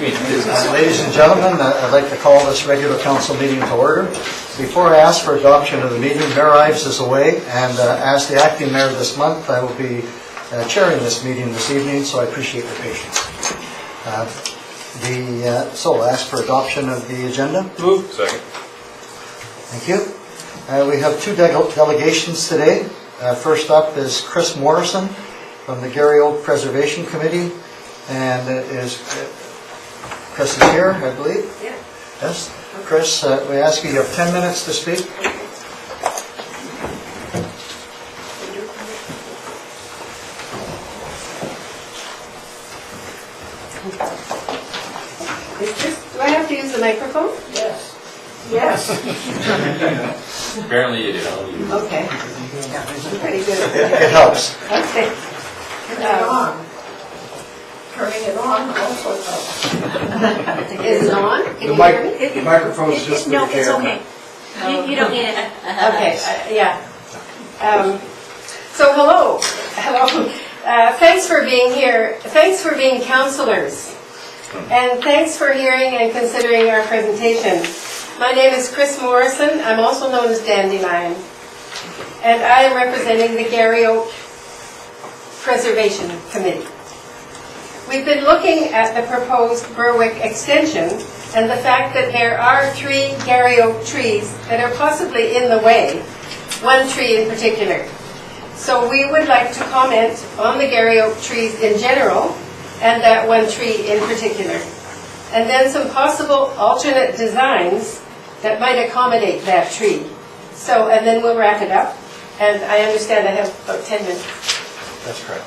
Ladies and gentlemen, I'd like to call this regular council meeting to order. Before I ask for adoption of the meeting, Mayor Ives is away, and as the acting mayor this month, I will be chairing this meeting this evening, so I appreciate your patience. So I'll ask for adoption of the agenda. Move. Second. Thank you. We have two delegations today. First up is Chris Morrison from the Garry Oak Preservation Committee, and Chris is here, I believe. Yeah. Yes. Chris, we ask you have 10 minutes to speak. Do I have to use the microphone? Yes. Yes. Apparently you do. Okay. I'm pretty good at It that. helps. Okay. Turning it on also helps. Is it on? Can you hear me? The microphone's just for the No, it's camera. okay. You don't need it. Okay, yeah. So hello. Thanks for being here. Thanks for being counselors. And thanks for hearing and considering our presentation. My name is Chris Morrison. I'm also known as Dandelion. And I am representing the Garry Oak Preservation Committee. We've been looking at the proposed Berwick extension and the fact that there are 3 Garry Oak trees that are possibly in the way, one tree in particular. So we would like to comment on the Garry Oak trees in general and that one tree in particular. And then some possible alternate designs that might accommodate that tree. So, and then we'll wrap it up. And I understand I have about 10 minutes. That's correct.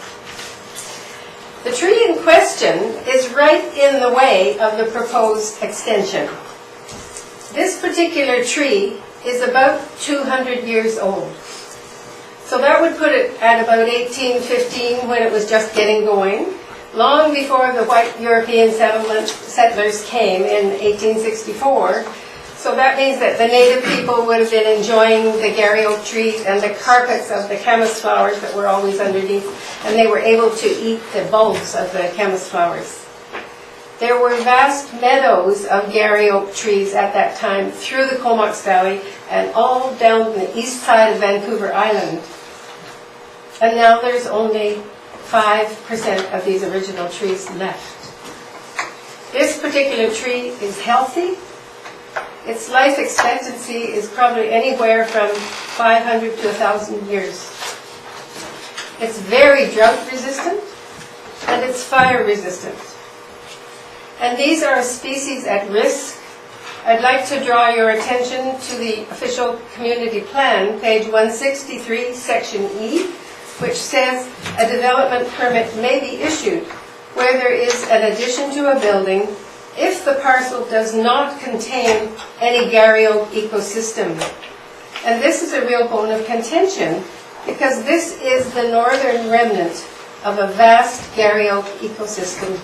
The tree in question is right in the way of the proposed extension. This particular tree is about 200 years old. So that would put it at about 1815 when it was just getting going, long before the white European settlers came in 1864. So that means that the native people would have been enjoying the Garry Oak trees and the carpets of the camas flowers that were always underneath, and they were able to eat the bulbs of the camas flowers. There were vast meadows of Garry Oak trees at that time through the Comox Valley and all down the east side of Vancouver Island. And now there's only 5% of these original trees left. This particular tree is healthy. Its life expectancy is probably anywhere from 500 to 1,000 years. It's very drought resistant and it's fire resistant. And these are species at risk. I'd like to draw your attention to the official community plan, page 163, section E, which says a development permit may be issued where there is an addition to a building if the parcel does not contain any Garry Oak ecosystem. And this is a real bone of contention because this is the northern remnant of a vast Garry Oak ecosystem.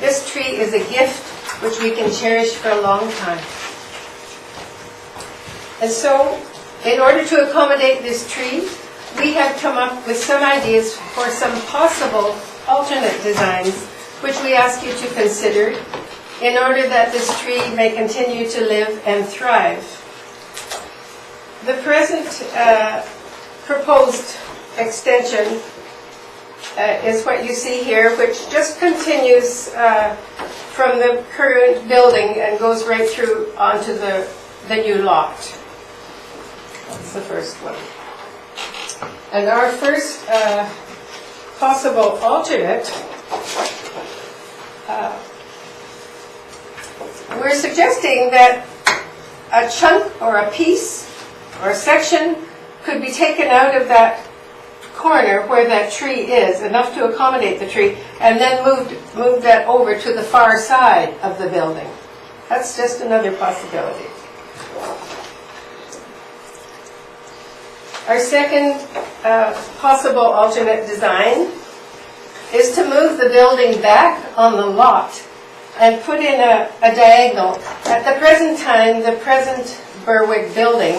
This tree is a gift which we can cherish for a long time. And so, in order to accommodate this tree, we have come up with some ideas for some possible alternate designs which we ask you to consider in order that this tree may continue to live and thrive. The present proposed extension is what you see here, which just continues from the current building and goes right through onto the new lot. That's the first one. And our first possible alternate, we're suggesting that a chunk or a piece or a section could be taken out of that corner where that tree is, enough to accommodate the tree, and then move that over to the far side of the building. That's just another possibility. Our second possible alternate design is to move the building back on the lot and put in a diagonal. At the present time, the present Berwick building,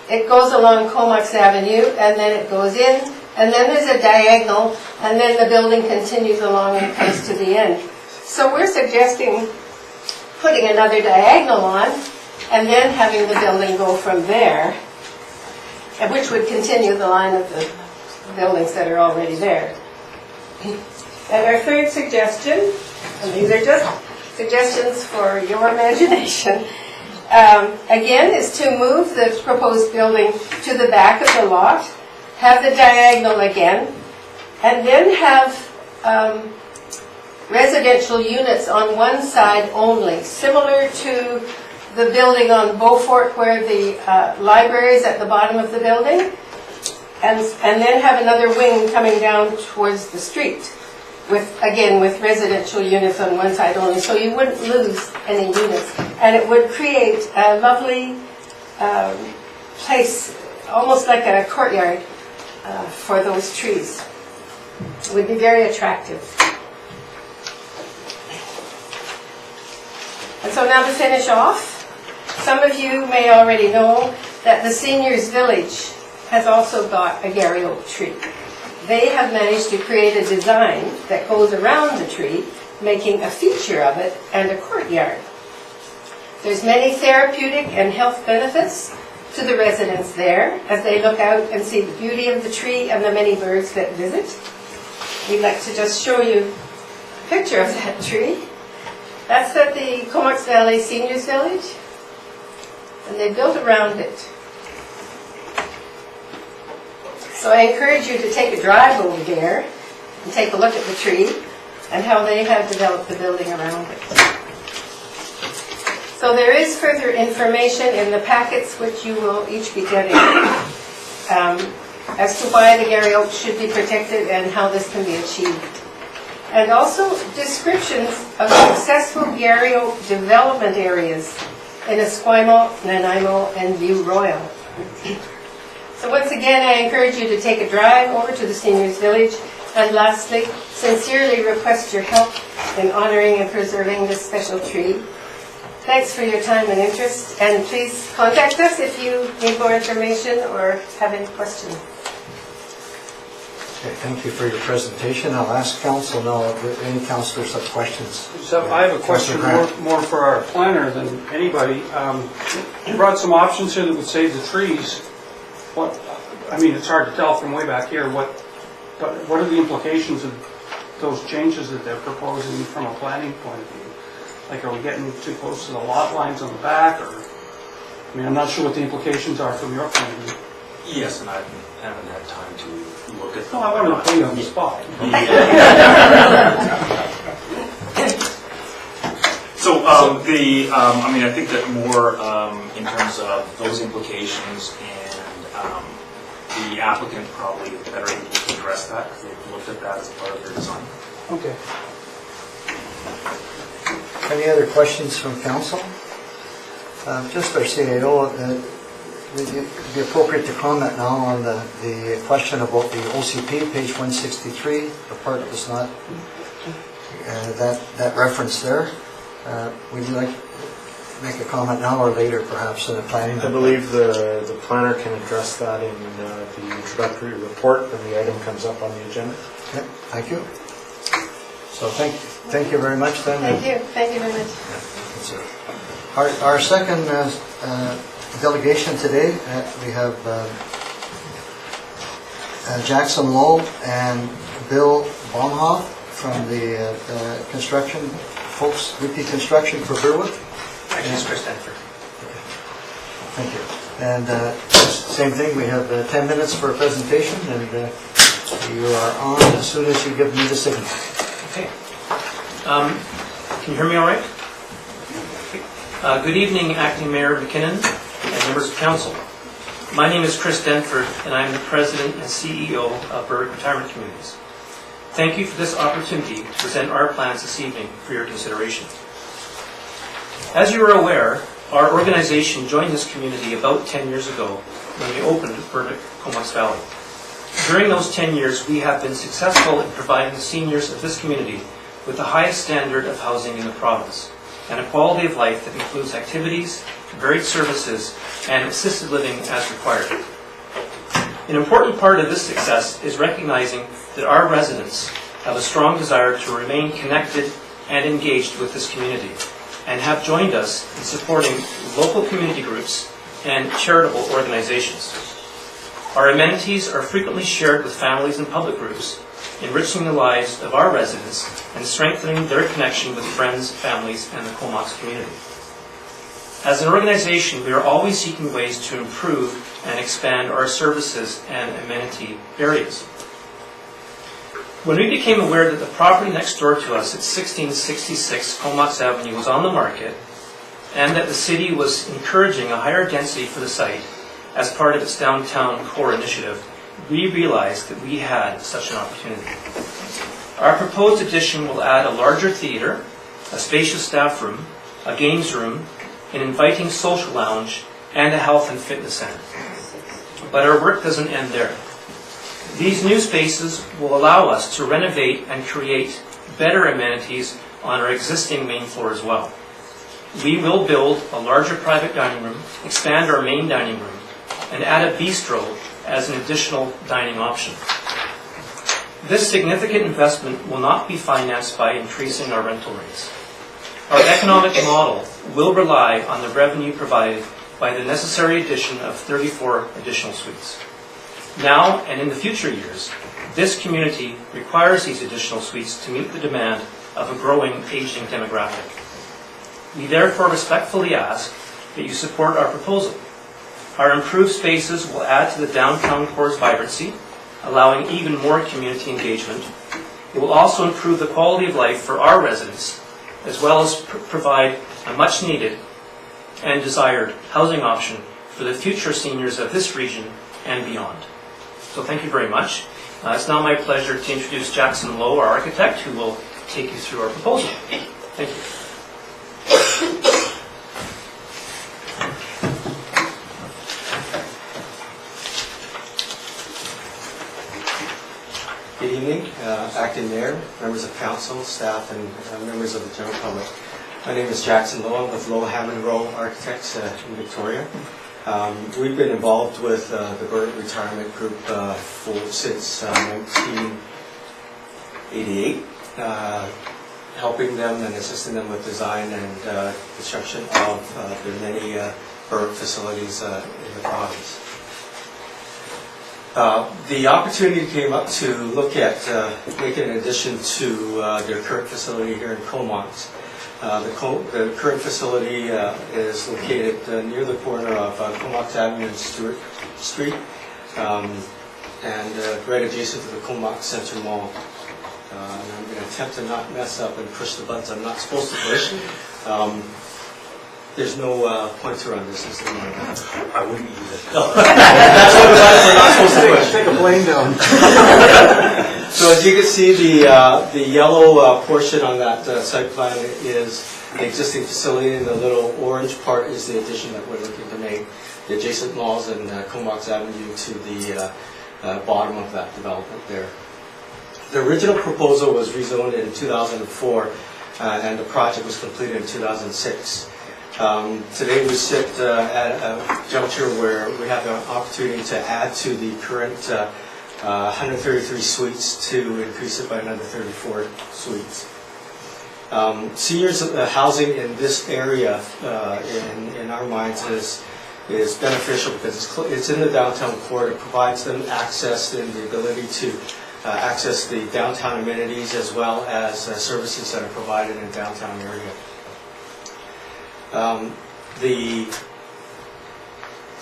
it goes along Comox Avenue and then it goes in, and then there's a diagonal, and then the building continues along and comes to the end. So we're suggesting putting another diagonal on and then having the building go from there, and which would continue the line of the buildings that are already there. And our third suggestion, and these are just suggestions for your imagination, again, is to move the proposed building to the back of the lot, have the diagonal again, and then have residential units on one side only, similar to the building on Beaufort where the library is at the bottom of the building, and then have another wing coming down towards the street, with residential units on one side only, so you wouldn't lose any units. And it would create a lovely place, almost like a courtyard for those trees. It would be very attractive. And so now to finish off, some of you may already know that the Seniors Village has also got a Gary Oak tree. They have managed to create a design that goes around the tree, making a feature of it and a courtyard. There's many therapeutic and health benefits to the residents there as they look out and see the beauty of the tree and the many birds that visit. We'd like to just show you a picture of that tree. That's at the Comox Valley Seniors Village, and they built around it. So I encourage you to take a drive over there and take a look at the tree and how they have developed the building around it. So there is further information in the packets which you will each be getting as to why the Gary Oak should be protected and how this can be achieved. And also descriptions of successful Gary Oak development areas in Esquimalt, Nanaimo, and View Royal. So once again, I encourage you to take a drive over to the Seniors Village, and lastly, sincerely request your help in honoring and preserving this special tree. Thanks for your time and interest, and please contact us if you need more information or have any questions. Okay, thank you for your presentation. I'll ask council now if any councillors have questions. So I have a question more for our planner than anybody. You brought some options here that would save the trees. I mean, it's hard to tell from way back here. But what are the implications of those changes that they're proposing from a planning point of view? Like, are we getting too close to the lot lines on the back? Or, I mean, I'm not sure what the implications are from your point of view. Yes, and I haven't had time to look at them. No, I want to put you on the spot. So, I mean, I think that more in terms of those implications, and the applicant probably is better able to address that because they've looked at that as part of their design. Okay. Any other questions from council? Just our CAO, would it be appropriate to comment now on the question about the OCP, page 163, the part that was not, that reference there. Would you like to make a comment now or later perhaps in the planning? I believe the planner can address that in the introductory report when the item comes up on the agenda. Okay, thank you. So thank you very much then. Thank you very much. Our second delegation today, we have Jackson Lowe and Bill Baumhoff from the construction folks, VP Construction for Burwood. Actually, it's Chris Denford. Thank you. And same thing, we have 10 minutes for a presentation, and you are on as soon as you give me the signal. Okay. Can you hear me all right? Good evening, Acting Mayor McKinnon and members of council. My name is Chris Denford, and I am the President and CEO of Berwick Retirement Communities. Thank you for this opportunity to present our plans this evening for your consideration. As you are aware, our organization joined this community about 10 years ago when we opened Berwick Comox Valley. During those 10 years, we have been successful in providing the seniors of this community with the highest standard of housing in the province and a quality of life that includes activities, varied services, and assisted living as required. An important part of this success is recognizing that our residents have a strong desire to remain connected and engaged with this community, and have joined us in supporting local community groups and charitable organizations. Our amenities are frequently shared with families and public groups, enriching the lives of our residents and strengthening their connection with friends, families, and the Comox community. As an organization, we are always seeking ways to improve and expand our services and amenity areas. When we became aware that the property next door to us at 1666 Comox Avenue was on the market, and that the city was encouraging a higher density for the site as part of its downtown core initiative, we realized that we had such an opportunity. Our proposed addition will add a larger theater, a spacious staff room, a games room, an inviting social lounge, and a health and fitness center. But our work doesn't end there. These new spaces will allow us to renovate and create better amenities on our existing main floor as well. We will build a larger private dining room, expand our main dining room, and add a bistro as an additional dining option. This significant investment will not be financed by increasing our rental rates. Our economic model will rely on the revenue provided by the necessary addition of 34 additional suites. Now and in the future years, this community requires these additional suites to meet the demand of a growing aging demographic. We therefore respectfully ask that you support our proposal. Our improved spaces will add to the downtown core's vibrancy, allowing even more community engagement. It will also improve the quality of life for our residents, as well as provide a much-needed and desired housing option for the future seniors of this region and beyond. So thank you very much. It's now my pleasure to introduce Jackson Lowe, our architect, who will take you through our proposal. Thank you. Good evening, Acting Mayor, members of council, staff, and members of the general public. My name is Jackson Lowe. I'm with Lowe Hammond Rowe Architects in Victoria. We've been involved with the Burdick Retirement Group since 1988, helping them and assisting them with design and construction of the many Burdick facilities in the province. The opportunity came up to look at making an addition to their current facility here in Comox. The current facility is located near the corner of Comox Avenue and Stewart Street, and right adjacent to the Comox Centre Mall. And I'm going to attempt to not mess up and push the buttons I'm not supposed to push. There's no pointer on this. I wouldn't use it. No. That's what the buttons are not supposed to push. Take a plane down. So as you can see, the yellow portion on that site plan is the existing facility, and the little orange part is the addition that we're looking to make, the adjacent malls and Comox Avenue to the bottom of that development there. The original proposal was rezoned in 2004, and the project was completed in 2006. Today we sit at a juncture where we have the opportunity to add to the current 133 suites to increase it by another 34 suites. Seniors housing in this area, in our minds, is beneficial because it's in the downtown core. It provides them access and the ability to access the downtown amenities as well as services that are provided in the downtown area.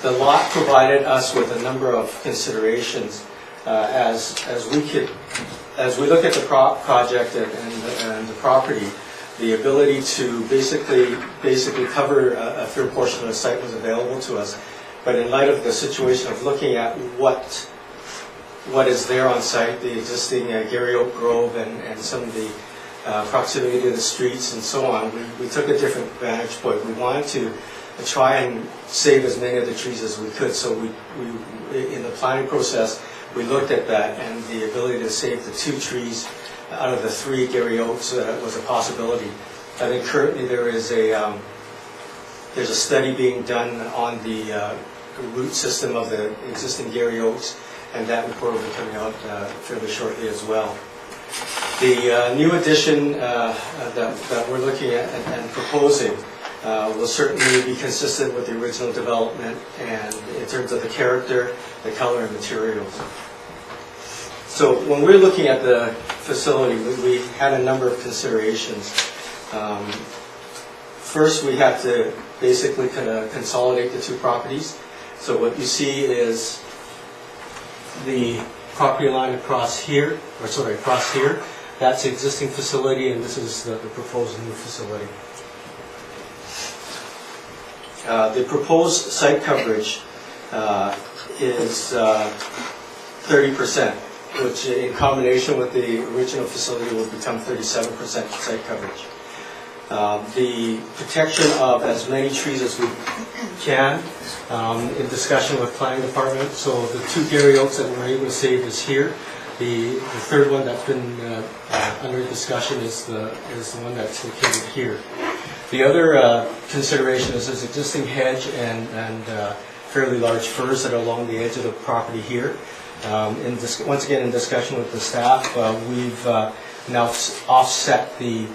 The lot provided us with a number of considerations as we look at the project and the property. The ability to basically cover a fair portion of the site was available to us, but in light of the situation of looking at what is there on site, the existing Gary Oak Grove and some of the proximity to the streets and so on, we took a different vantage point. We wanted to try and save as many of the trees as we could, so we in the planning process, we looked at that, and the ability to save the 2 trees out of the 3 Gary Oaks was a possibility. I think currently there's a study being done on the root system of the existing Gary Oaks, and that report will be coming out fairly shortly as well. The new addition that we're looking at and proposing will certainly be consistent with the original development and in terms of the character, the color, and materials. So when we're looking at the facility, we had a number of considerations. First, we have to basically kind of consolidate the two properties. So what you see is the property line across here, across here. That's the existing facility, and this is the proposed new facility. The proposed site coverage is 30%, which in combination with the original facility will become 37% site coverage. The protection of as many trees as we can in discussion with planning department. So the 2 Gary Oaks that we're able to save is here. The third one that's been under discussion is the one that's located here. The other consideration is this existing hedge and fairly large firs that are along the edge of the property here. Once again, in discussion with the staff, we've now offset the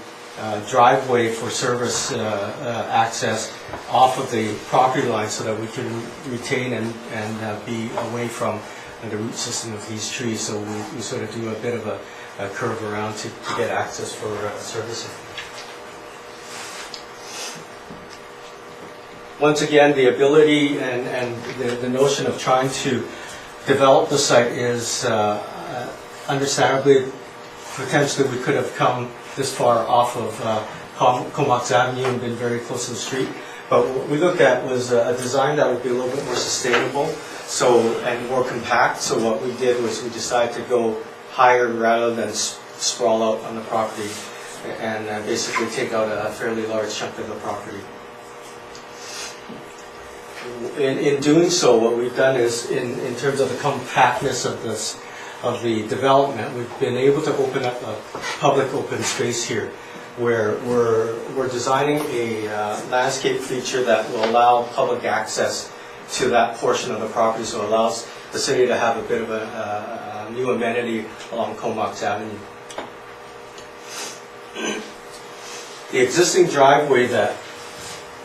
driveway for service access off of the property line so that we can retain and be away from the root system of these trees. So we sort of do a bit of a curve around to get access for servicing. Once again, the ability and the notion of trying to develop the site is understandably, potentially we could have come this far off of Comox Avenue and been very close to the street. But what we looked at was a design that would be a little bit more sustainable and more compact. So what we did was we decided to go higher rather than sprawl out on the property and basically take out a fairly large chunk of the property. In doing so, what we've done is, in terms of the compactness of the development, we've been able to open up a public open space here, where we're designing a landscape feature that will allow public access to that portion of the property, so it allows the city to have a bit of a new amenity along Comox Avenue. The existing driveway that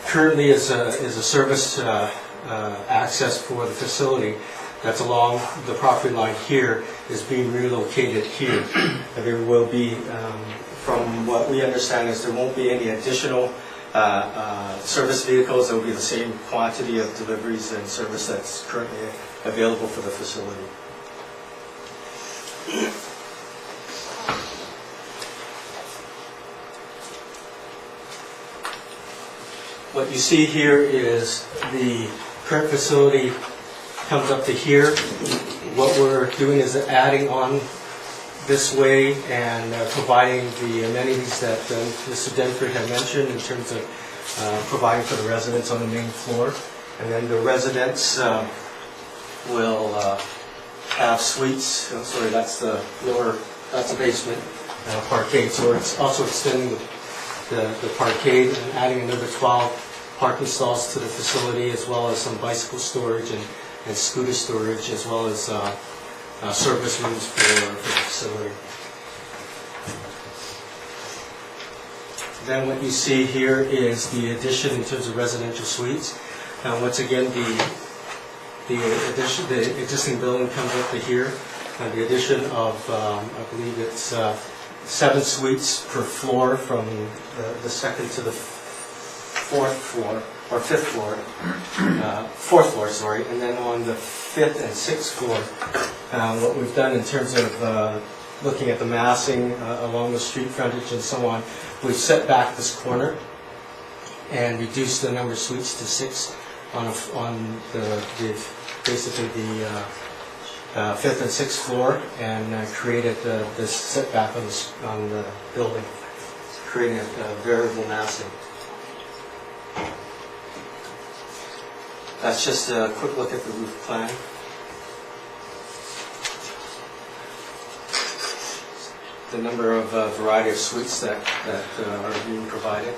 currently is a service access for the facility that's along the property line here is being relocated here. And there will be, from what we understand, is there won't be any additional service vehicles. There will be the same quantity of deliveries and service that's currently available for the facility. What you see here is the current facility comes up to here. What we're doing is adding on this way and providing the amenities that Mr. Denford had mentioned in terms of providing for the residents on the main floor. And then the residents will have suites. Sorry, that's the basement parkade. So it's also extending the parkade and adding another 12 parking stalls to the facility, as well as some bicycle storage and scooter storage, as well as service rooms for the facility. Then what you see here is the addition in terms of residential suites. And once again, the existing building comes up to here. And the addition of, I believe it's 7 suites per floor from the second to the fourth floor, or fifth floor, fourth floor, sorry, and then on the 5th and 6th floor, what we've done in terms of looking at the massing along the street frontage and so on, we've set back this corner and reduced the number of suites to 6 on basically the 5th and 6th floor, and created this setback on the building, creating a variable massing. That's just a quick look at the roof plan. The number of variety of suites that are being provided.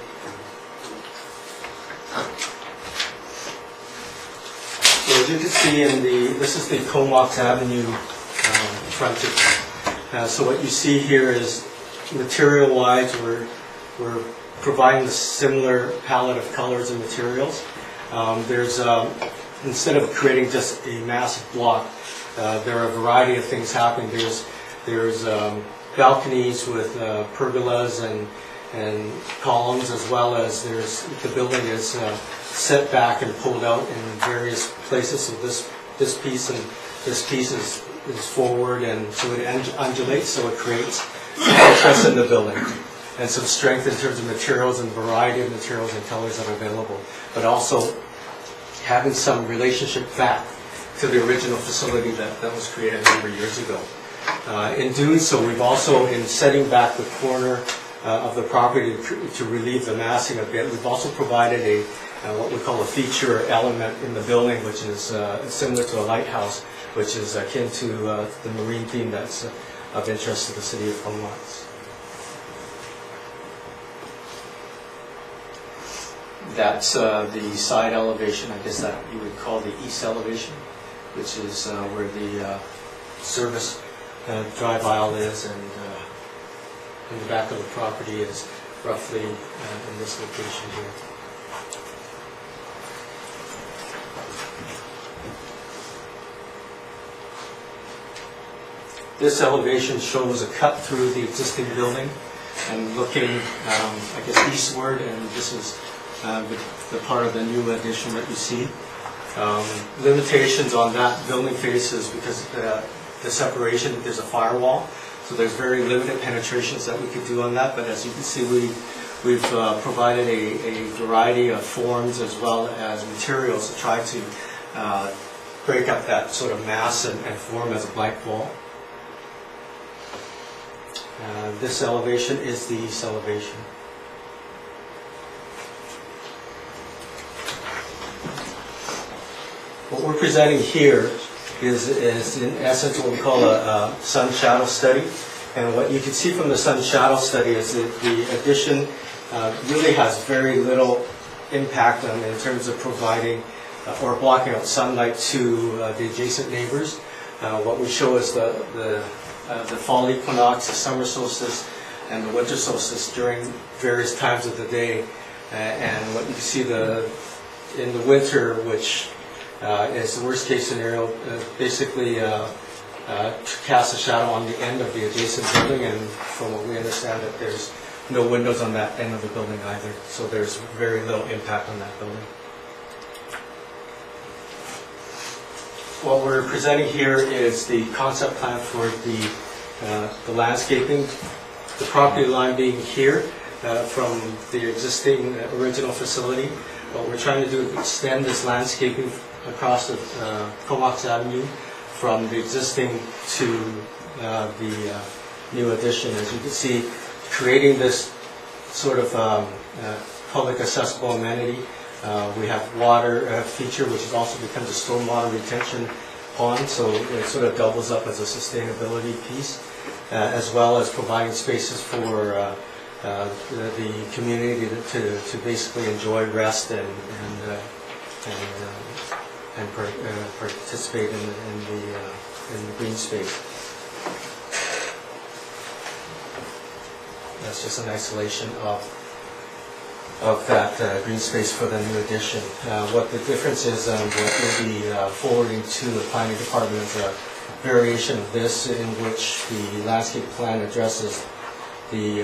So as you can see this is the Comox Avenue frontage. So what you see here is Material-wise, we're providing a similar palette of colors and materials. Instead of creating just a massive block, there are a variety of things happening. There's balconies with pergolas and columns, as well as the building is set back and pulled out in various places. So this piece and this piece is forward, and so it undulates, so it creates some interest in the building and some strength in terms of materials and variety of materials and colors that are available, but also having some relationship back to the original facility that was created a number of years ago. In doing so, we've also, in setting back the corner of the property to relieve the massing a bit, we've also provided what we call a feature element in the building, which is similar to a lighthouse, which is akin to the marine theme that's of interest to the city of Comox. That's the side elevation, I guess that you would call the east elevation, which is where the service drive aisle is, and in the back of the property is roughly in this location here. This elevation shows a cut through the existing building and looking, I guess, eastward, and this is the part of the new addition that you see. Limitations on that building face is because the separation, there's a firewall, so there's very limited penetrations that we could do on that, but as you can see, we've provided a variety of forms as well as materials to try to break up that sort of mass and form as a blank wall. This elevation is the east elevation. What we're presenting here is in essence what we call a sun shadow study. And what you can see from the sun shadow study is that the addition really has very little impact in terms of providing or blocking out sunlight to the adjacent neighbors. What we show is the fall equinox, the summer solstice, and the winter solstice during various times of the day. And what you can see in the winter, which is the worst case scenario, basically cast a shadow on the end of the adjacent building, and from what we understand that there's no windows on that end of the building either, so there's very little impact on that building. What we're presenting here is the concept plan for the landscaping, the property line being here from the existing original facility. What we're trying to do is extend this landscaping across the Comox Avenue from the existing to the new addition. As you can see, creating this sort of public accessible amenity. We have water feature, which also becomes a stormwater retention pond, so it sort of doubles up as a sustainability piece, as well as providing spaces for the community to basically enjoy rest and participate in the green space. That's just an isolation of that green space for the new addition. What the difference is, what we'll be forwarding to the planning department is a variation of this in which the landscape plan addresses these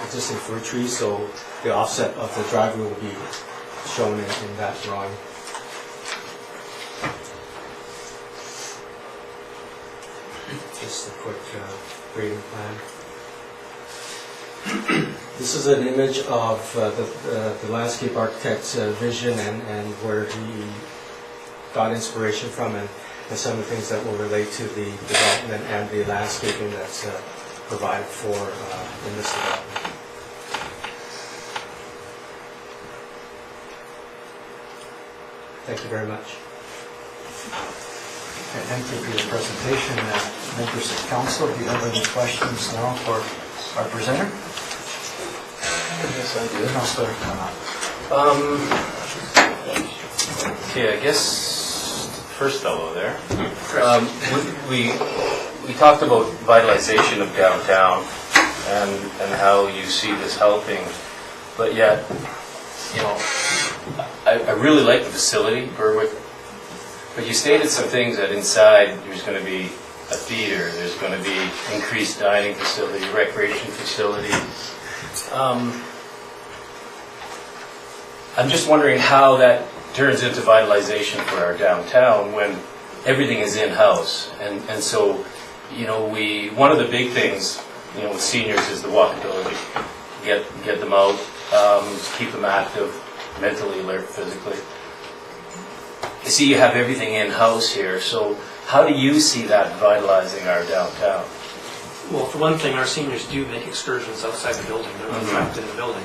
existing fir trees, so the offset of the driveway will be shown in that drawing. Just a quick grading plan. This is an image of the landscape architect's vision and where he got inspiration from, and some of the things that will relate to the development and the landscaping that's provided for in this development. Thank you very much. Okay, thank you for your presentation. Members of council, do you have any questions now for our presenter? Yes, I do. Councilor. Okay, I guess the first fellow there. We talked about vitalization of downtown, and how you see this helping. But yet, you know, I really like the facility, Berwick, but you stated some things that inside there's going to be a theater, there's going to be increased dining facility, recreation facility. I'm just wondering how that turns into vitalization for our downtown when everything is in-house. And so, you know, one of the big things, you know, with seniors is the walkability. Get them out, keep them active, mentally alert, physically. I see you have everything in-house here, so how do you see that vitalizing our downtown? Well, for one thing, our seniors do make excursions outside the building. They're not trapped in the building.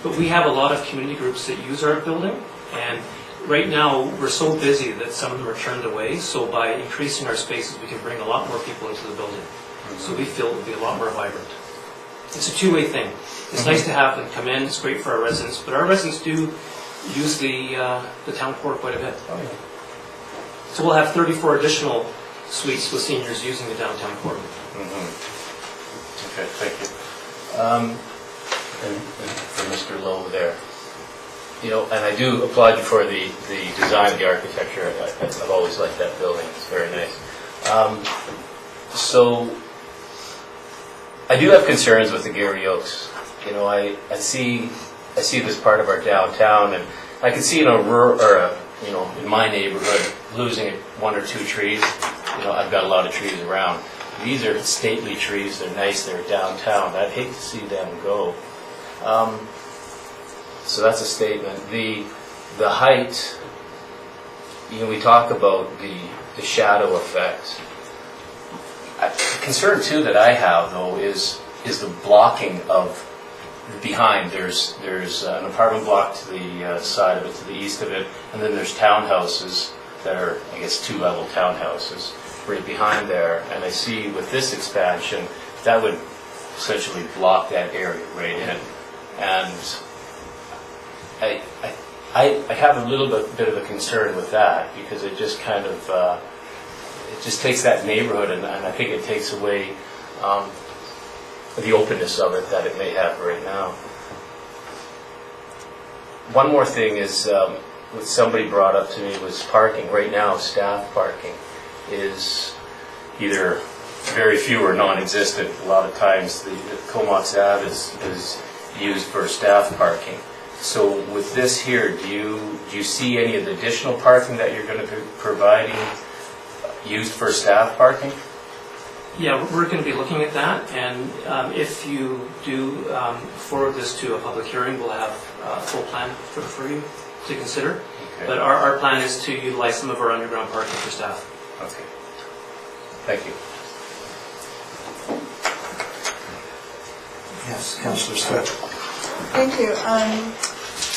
But we have a lot of community groups that use our building, and right now we're so busy that some of them are turned away. So by increasing our spaces, we can bring a lot more people into the building. So we feel it will be a lot more vibrant. It's a two-way thing. It's nice to have them come in. It's great for our residents, but our residents do use the town core quite a bit. So we'll have 34 additional suites with seniors using the downtown core. Okay, thank you. And for Mr. Lowe there, you know, and I do applaud you for the design of the architecture. I've always liked that building. It's very nice. So I do have concerns with the Gary Oaks. You know, I see this part of our downtown, and I can see in a rural, or you know, in my neighborhood, losing one or two trees. You know, I've got a lot of trees around. These are stately trees. They're nice. They're downtown. I'd hate to see them go. So that's a statement. The height. You know, we talk about the shadow effect. A concern too that I have though is the blocking of behind. There's an apartment block to the side of it, to the east of it, and then there's townhouses that are, I guess, two-level townhouses right behind there. And I see with this expansion, that would essentially block that area right in. And I have a little bit of a concern with that because it just kind of it just takes that neighborhood, and I think it takes away the openness of it that it may have right now. One more thing is what somebody brought up to me was parking. Right now, staff parking is either very few or non-existent. A lot of times the Comox Ave is used for staff parking. So with this here, do you see any of the additional parking that you're going to be providing used for staff parking? Yeah, we're going to be looking at that, and if you do forward this to a public hearing, we'll have a full plan for you to consider. Okay. But our plan is to utilize some of our underground parking for staff. Okay. Thank you. Yes, Councillor Swift. Thank you.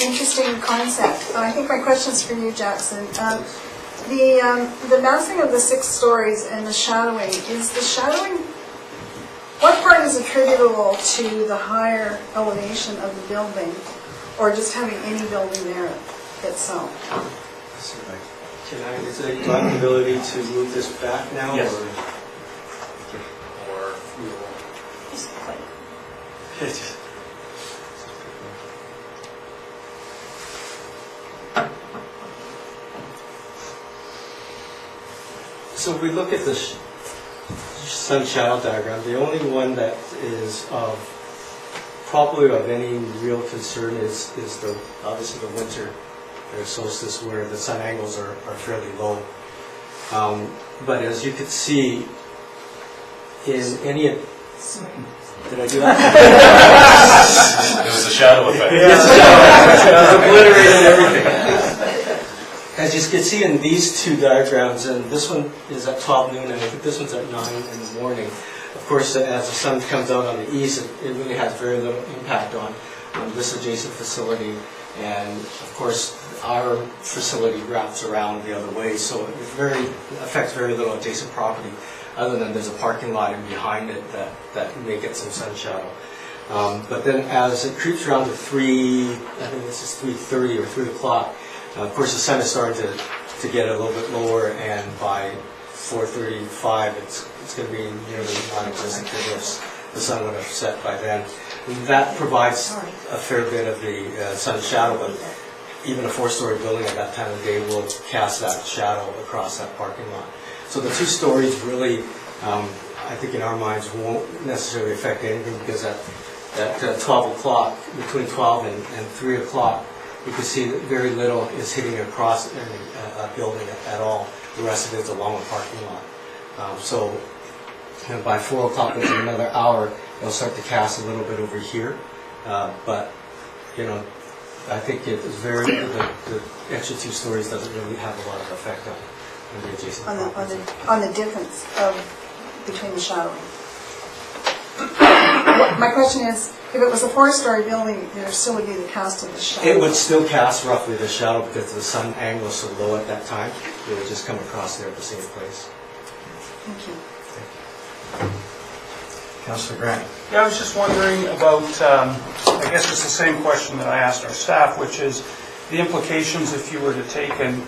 Interesting concept. I think my question's for you, Jackson. The massing of the 6 stories and the shadowing, what part is attributable to the higher elevation of the building, or just having any building there itself? Is there a ability to move this back now? Yes. Or so if we look at the sun shadow diagram, the only one that is probably of any real concern is obviously the winter solstice, where the sun angles are fairly low. But as you could see, in any of... Did I do that? It was a shadow effect. Yeah, obliterated everything. As you can see in these 2 diagrams, and this one is at 12 noon, and I think this one's at 9 in the morning. Of course, as the sun comes out on the east, it really has very little impact on this adjacent facility. And of course, our facility wraps around the other way, so it affects very little adjacent property, other than there's a parking lot in behind it that may get some sun shadow. But then as it creeps around to 3, I think this is 3:30 or 3 o'clock, of course the sun is starting to get a little bit lower, and by 4:35 it's going to be nearly non-existent. the sun would have set by then. That provides a fair bit of the sun shadow, but even a 4-story building at that time of day will cast that shadow across that parking lot. So the 2 stories really, I think in our minds, won't necessarily affect anything, because at 12 o'clock, between 12 and 3 o'clock, you can see that very little is hitting across a building at all. The rest of it is along a parking lot. So by 4 o'clock, within another hour, it'll start to cast a little bit over here. But, I think the extra 2 stories doesn't really have a lot of effect on the adjacent properties. On the difference between the shadowing. My question is, if it was a 4-story building, there still would be the cast of the shadow. It would still cast roughly the shadow, because the sun angle is so low at that time. It would just come across there at the same place. Thank you. Councillor Grant. Yeah, I was just wondering about, I guess it's the same question that I asked our staff, which is the implications if you were to take, and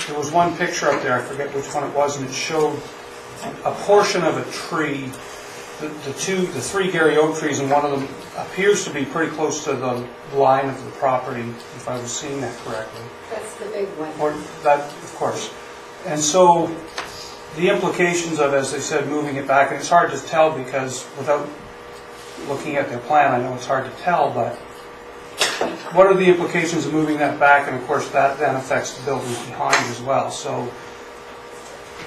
there was one picture up there, I forget which one it was, and it showed a portion of a tree, the 3 Gary Oak trees, and one of them appears to be pretty close to the line of the property, if I was seeing that correctly. That's the big one. Or that, of course. And so the implications of, as they said, moving it back, and it's hard to tell because without looking at their plan, I know it's hard to tell, but what are the implications of moving that back? And of course, that then affects the buildings behind as well. So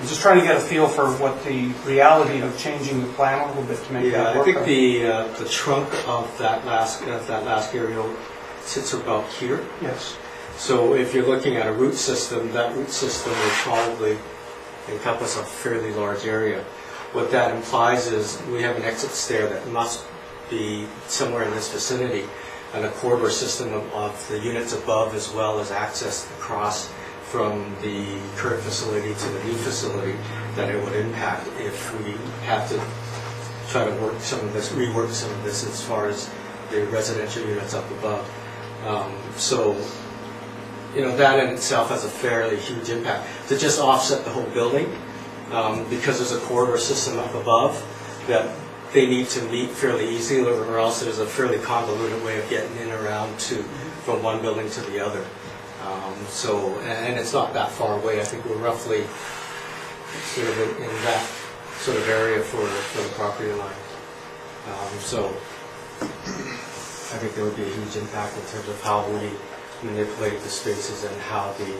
I'm just trying to get a feel for what the reality of changing the plan a little bit to make that I work. think the trunk of that last Gary Oak sits about here. Yes. So if you're looking at a root system, that root system will probably encompass a fairly large area. What that implies is we have an exit stair that must be somewhere in this vicinity, and a corridor system of the units above, as well as access across from the current facility to the new facility, that it would impact if we have to try to rework some of this as far as the residential units up above. That in itself has a fairly huge impact. To just offset the whole building, because there's a corridor system up above that they need to meet fairly easily, or else there's a fairly convoluted way of getting in and around from one building to the other. And it's not that far away. I think we're roughly sort of in that sort of area for the property line. I think there would be a huge impact in terms of how we manipulate the spaces and how the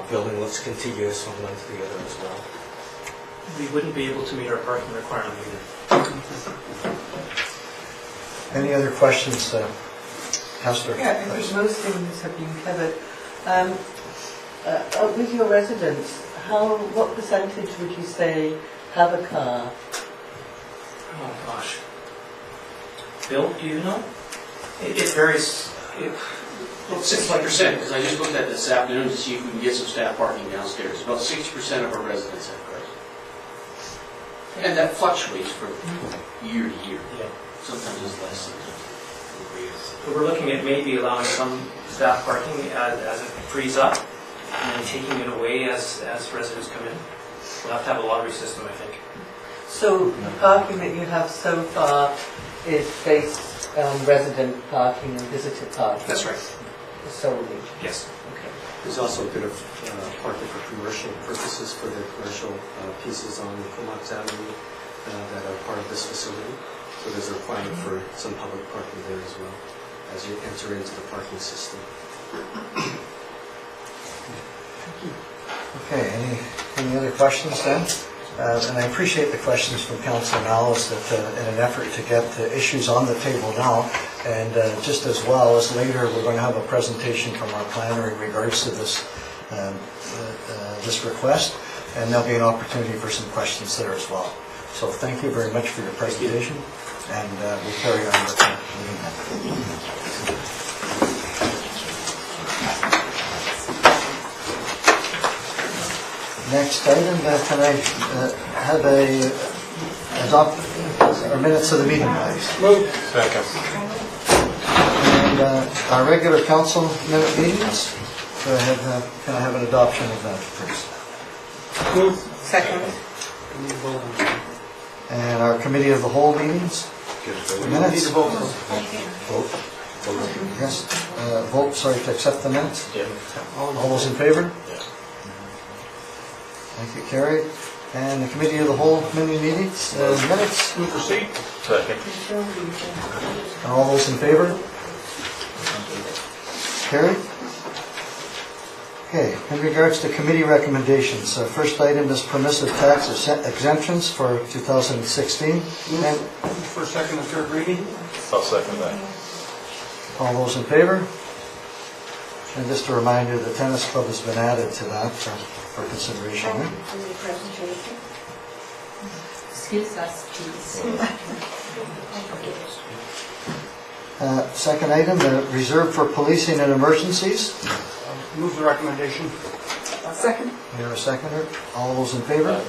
building looks contiguous from one to the other as well. We wouldn't be able to meet our parking requirement either. Any other questions, Councillor? Yeah, I think most things have been covered. With your residents, what percentage would you say have a car? Oh gosh. Bill, do you know? It varies. Well, 60%, because I just looked at this afternoon to see if we can get some staff parking downstairs. About 60% of our residents have cars. And that fluctuates from year to year. Yeah. Sometimes it's less, sometimes. So we're looking at maybe allowing some staff parking as it frees up, and then taking it away as residents come in. We'll have to have a lottery system, I think. So the parking that you have so far is based on resident parking and visitor parking? That's right. Solely? Yes. Okay. There's also a bit of parking for commercial purposes for the commercial pieces on Comox Avenue that are part of this facility. So there's a requirement for some public parking there as well as you enter into the parking system. Okay, any other questions then? And I appreciate the questions from Councillor Nallis that in an effort to get the issues on the table now, and just as well as later we're going to have a presentation from our planner in regards to this this request, and there'll be an opportunity for some questions there as well. So thank you very much for your presentation, and we'll carry on with the meeting now. Next item, can I have adopt our minutes of the meeting, please? Move. Second. And our regular council minute meetings, go ahead, can I have an adoption of that, please? Move. Second. And our committee of the whole meetings, The minutes? Vote. Yes, vote, sorry, to accept the minutes? Yeah. All those in favor? Thank you, carried. And the committee of the whole committee meetings, minutes? Move proceed. Second. And all those in favor? Carried. Okay, in regards to committee recommendations, first item is permissive tax exemptions for 2016. And For second and third reading. I'll second that. all those in favor? And just a reminder, the tennis club has been added to that for consideration. Excuse us, please. Second item, the reserve for policing and emergencies. Move the recommendation. Second. We have a seconder. All those in favor?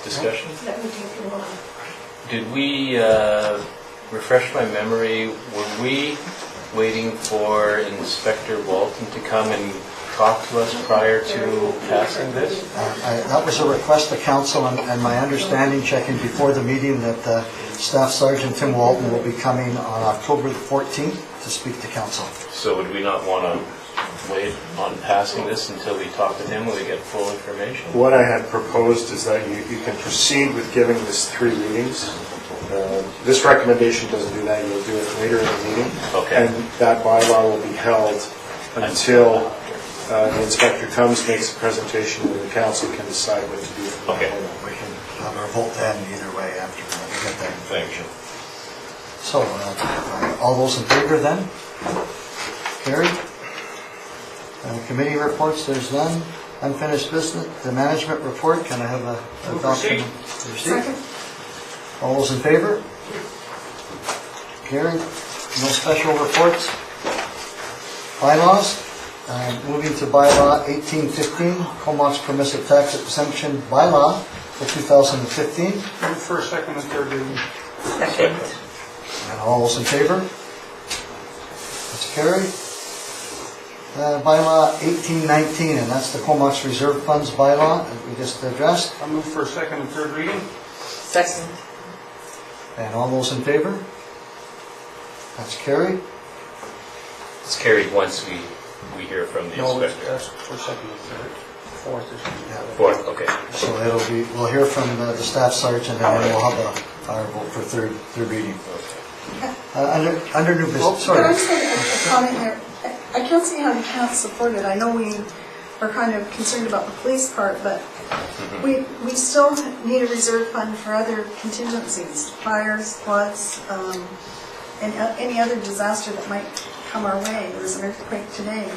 Discussion? Did we, refresh my memory, were we waiting for Inspector Walton to come and talk to us prior to passing this? That was a request to council, and my understanding, checking before the meeting, that Staff Sergeant Tim Walton will be coming on October the 14th to speak to council. So would we not want to wait on passing this until we talk to him when we get full information? What I had proposed is that you can proceed with giving this 3 readings. This recommendation doesn't do that, you'll do it later in the meeting. Okay. And that bylaw will be held until the inspector comes, makes a presentation, and the council can decide what to do. Okay. We can have our vote then either way after we get that information. So, all those in favor then? Carried. Committee reports, there's none. Unfinished business, the management report, can I have a document? Second. All those in favor? Carried. No special reports. Bylaws. Moving to bylaw 1815, Comox permissive tax exemption bylaw for 2015. Move first, second, and third reading. Second. And all those in favor? That's carried. Bylaw 1819, and that's the Comox Reserve Funds bylaw that we just addressed. I'll move first, second, and third reading. Second. And all those in favor? That's carried. It's carried once we hear from the No, inspector. that's for second and third. Fourth is. Fourth, okay. So we'll hear from the staff sergeant, and then we'll have our vote for third reading. Under new business, Can I sorry. just make a comment here? I can't see how you can't support it. I know we are kind of concerned about the police part, but we still need a reserve fund for other contingencies, fires, floods, and any other disaster that might come our way. There was an earthquake today.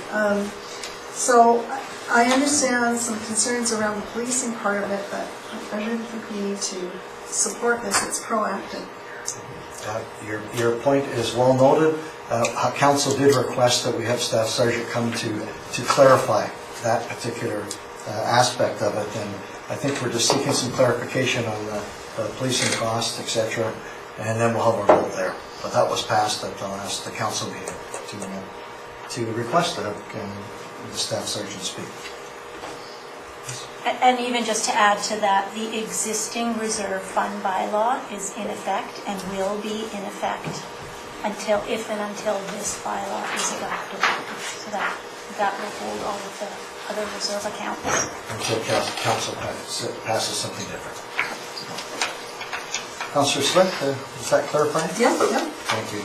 So I understand some concerns around the policing part of it, but I really think we need to support this. It's proactive. Your point is well noted. Council did request that we have Staff Sergeant come to clarify that particular aspect of it, and I think we're just seeking some clarification on the policing costs, etc., and then we'll have our vote there. But that was passed at the council meeting to request that the Staff Sergeant speak. And even just to add to that, the existing reserve fund bylaw is in effect and will be in effect until this bylaw is adopted. So that will hold all of the other reserve accounts. Until council passes something different. Councillor Slick, is that clarified? Yeah. Thank you.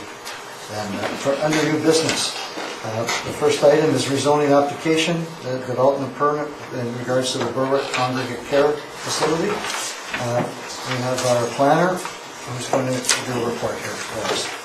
And for under new business, the first item is rezoning application, the development permit in regards to the Berwick Congregate Care Facility. We have our planner, who's going to do a report here for us.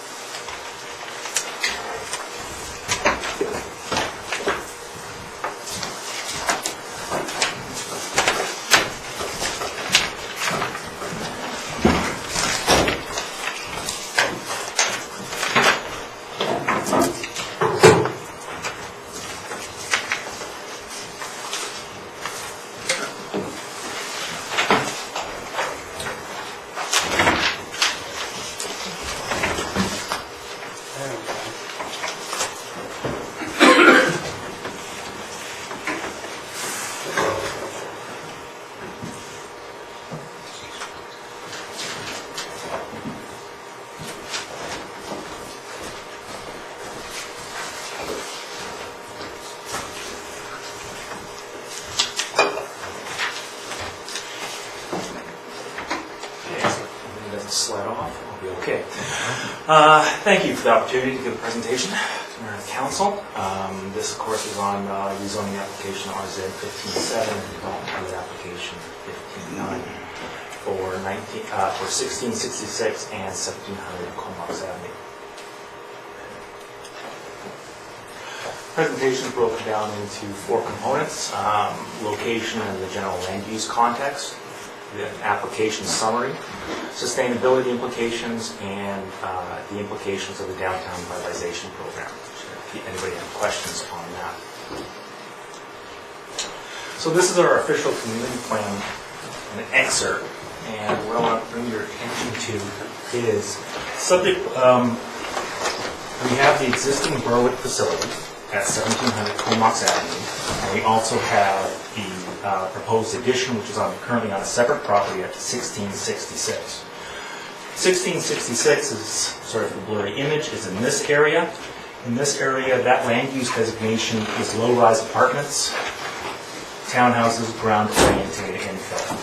Thank you for the opportunity to give a presentation to Mayor and Council. This, of course, is on rezoning application RZ 15-7 and development permit application 15-9 for 1666 and 1700 Comox Avenue. Presentation is broken down into 4 components: location and the general land use context, the application summary, sustainability implications, and the implications of the downtown revitalization program. If anybody have questions on that. So this is our official community plan, an excerpt, and what I want to bring your attention to is subject. We have the existing Berwick facility at 1700 Comox Avenue, and we also have the proposed addition, which is currently on a separate property at 1666. 1666 is sort of the blurry image, is in this area. In this area, that land use designation is low-rise apartments, townhouses, ground-oriented infill.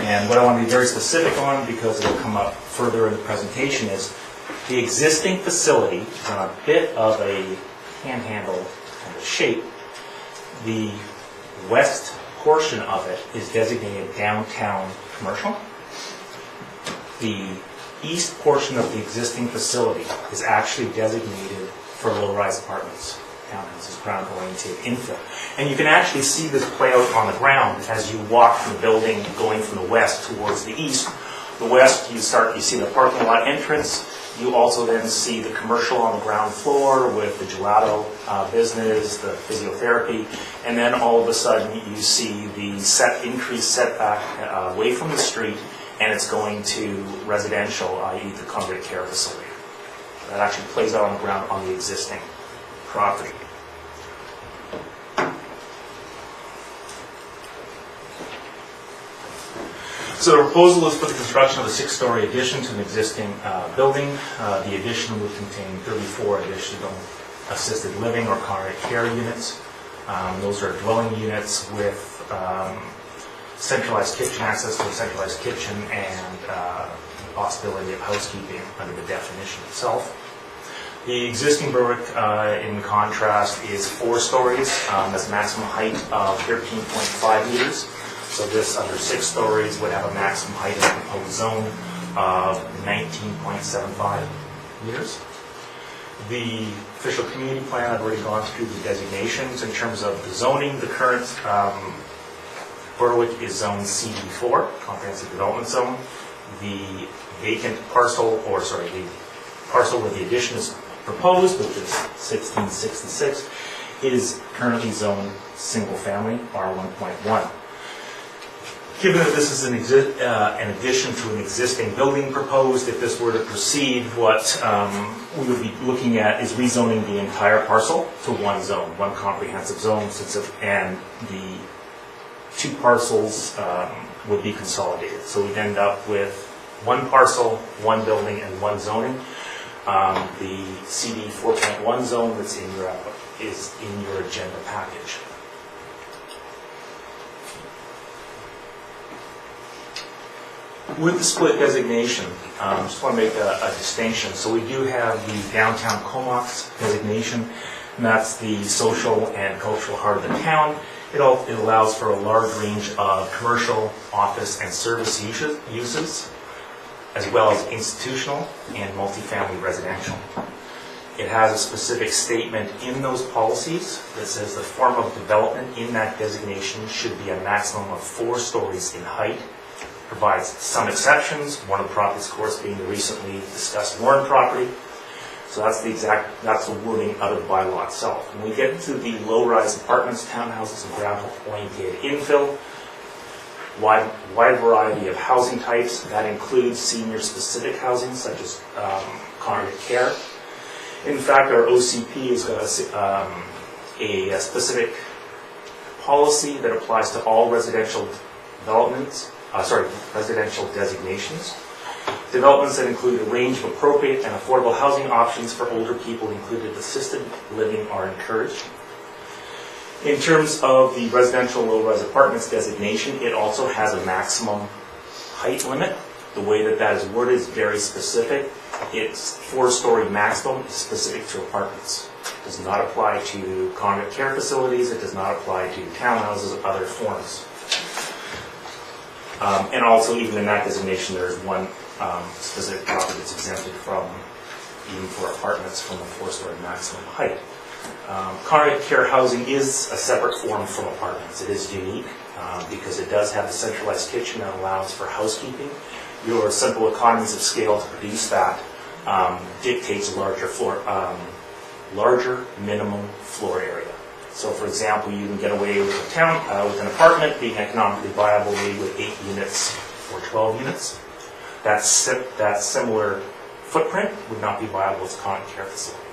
And what I want to be very specific on, because it will come up further in the presentation, is the existing facility is on a bit of a panhandle kind of shape. The west portion of it is designated downtown commercial. The east portion of the existing facility is actually designated for low-rise apartments, townhouses, ground-oriented infill. And you can actually see this play out on the ground as you walk from the building going from the west towards the east. The west, you see the parking lot entrance. You also then see the commercial on the ground floor with the gelato business, the physiotherapy, and then all of a sudden you see the increased setback away from the street, and it's going to residential, i.e. the congregate care facility. That actually plays out on the ground on the existing property. So the proposal is for the construction of a 6-story addition to an existing building. The addition would contain 34 additional assisted living or congregate care units. Those are dwelling units with centralized kitchen access to a centralized kitchen and possibility of housekeeping under the definition itself. The existing Berwick, in contrast, is 4 stories. That's a maximum height of 13.5 meters. So this, under 6 stories, would have a maximum height in the proposed zone of 19.75 meters. The official community plan, I've already gone through the designations. In terms of the zoning, the current Berwick is zone CD4, comprehensive development zone. The vacant parcel, the parcel where the addition is proposed, which is 1666, is currently zoned single family, R1.1. Given that this is an addition to an existing building proposed, if this were to proceed, what we would be looking at is rezoning the entire parcel to one zone, one comprehensive zone, and the 2 parcels would be consolidated. So we'd end up with 1 parcel, 1 building, and 1 zoning. The CD 4.1 zone that's is in your agenda package. With the split designation, I just want to make a distinction. So we do have the downtown Comox designation, and that's the social and cultural heart of the town. It allows for a large range of commercial, office, and service uses, as well as institutional and multifamily residential. It has a specific statement in those policies that says the form of development in that designation should be a maximum of 4 stories in height. Provides some exceptions, one of the properties, of course, being the recently discussed Warren property. So that's the wording out of the bylaw itself. When we get into the low-rise apartments, townhouses, and ground-oriented infill, wide variety of housing types. That includes senior-specific housing, such as congregate care. In fact, our OCP has got a specific policy that applies to all residential developments. Residential designations. Developments that include a range of appropriate and affordable housing options for older people, including assisted living, are encouraged. In terms of the residential low-rise apartments designation, it also has a maximum height limit. The way that is worded is very specific. It's 4-story maximum, is specific to apartments. Does not apply to congregate care facilities, it does not apply to townhouses or other forms. And also, even in that designation, there is one specific property that's exempted from, even for apartments, from the 4-story maximum height. Congregate care housing is a separate form from apartments. It is unique because it does have a centralized kitchen that allows for housekeeping. Your simple economies of scale to produce that dictates a larger minimum floor area. So, for example, you can get away with with an apartment being economically viable, maybe with 8 units or 12 units. That similar footprint would not be viable as a congregate care facility.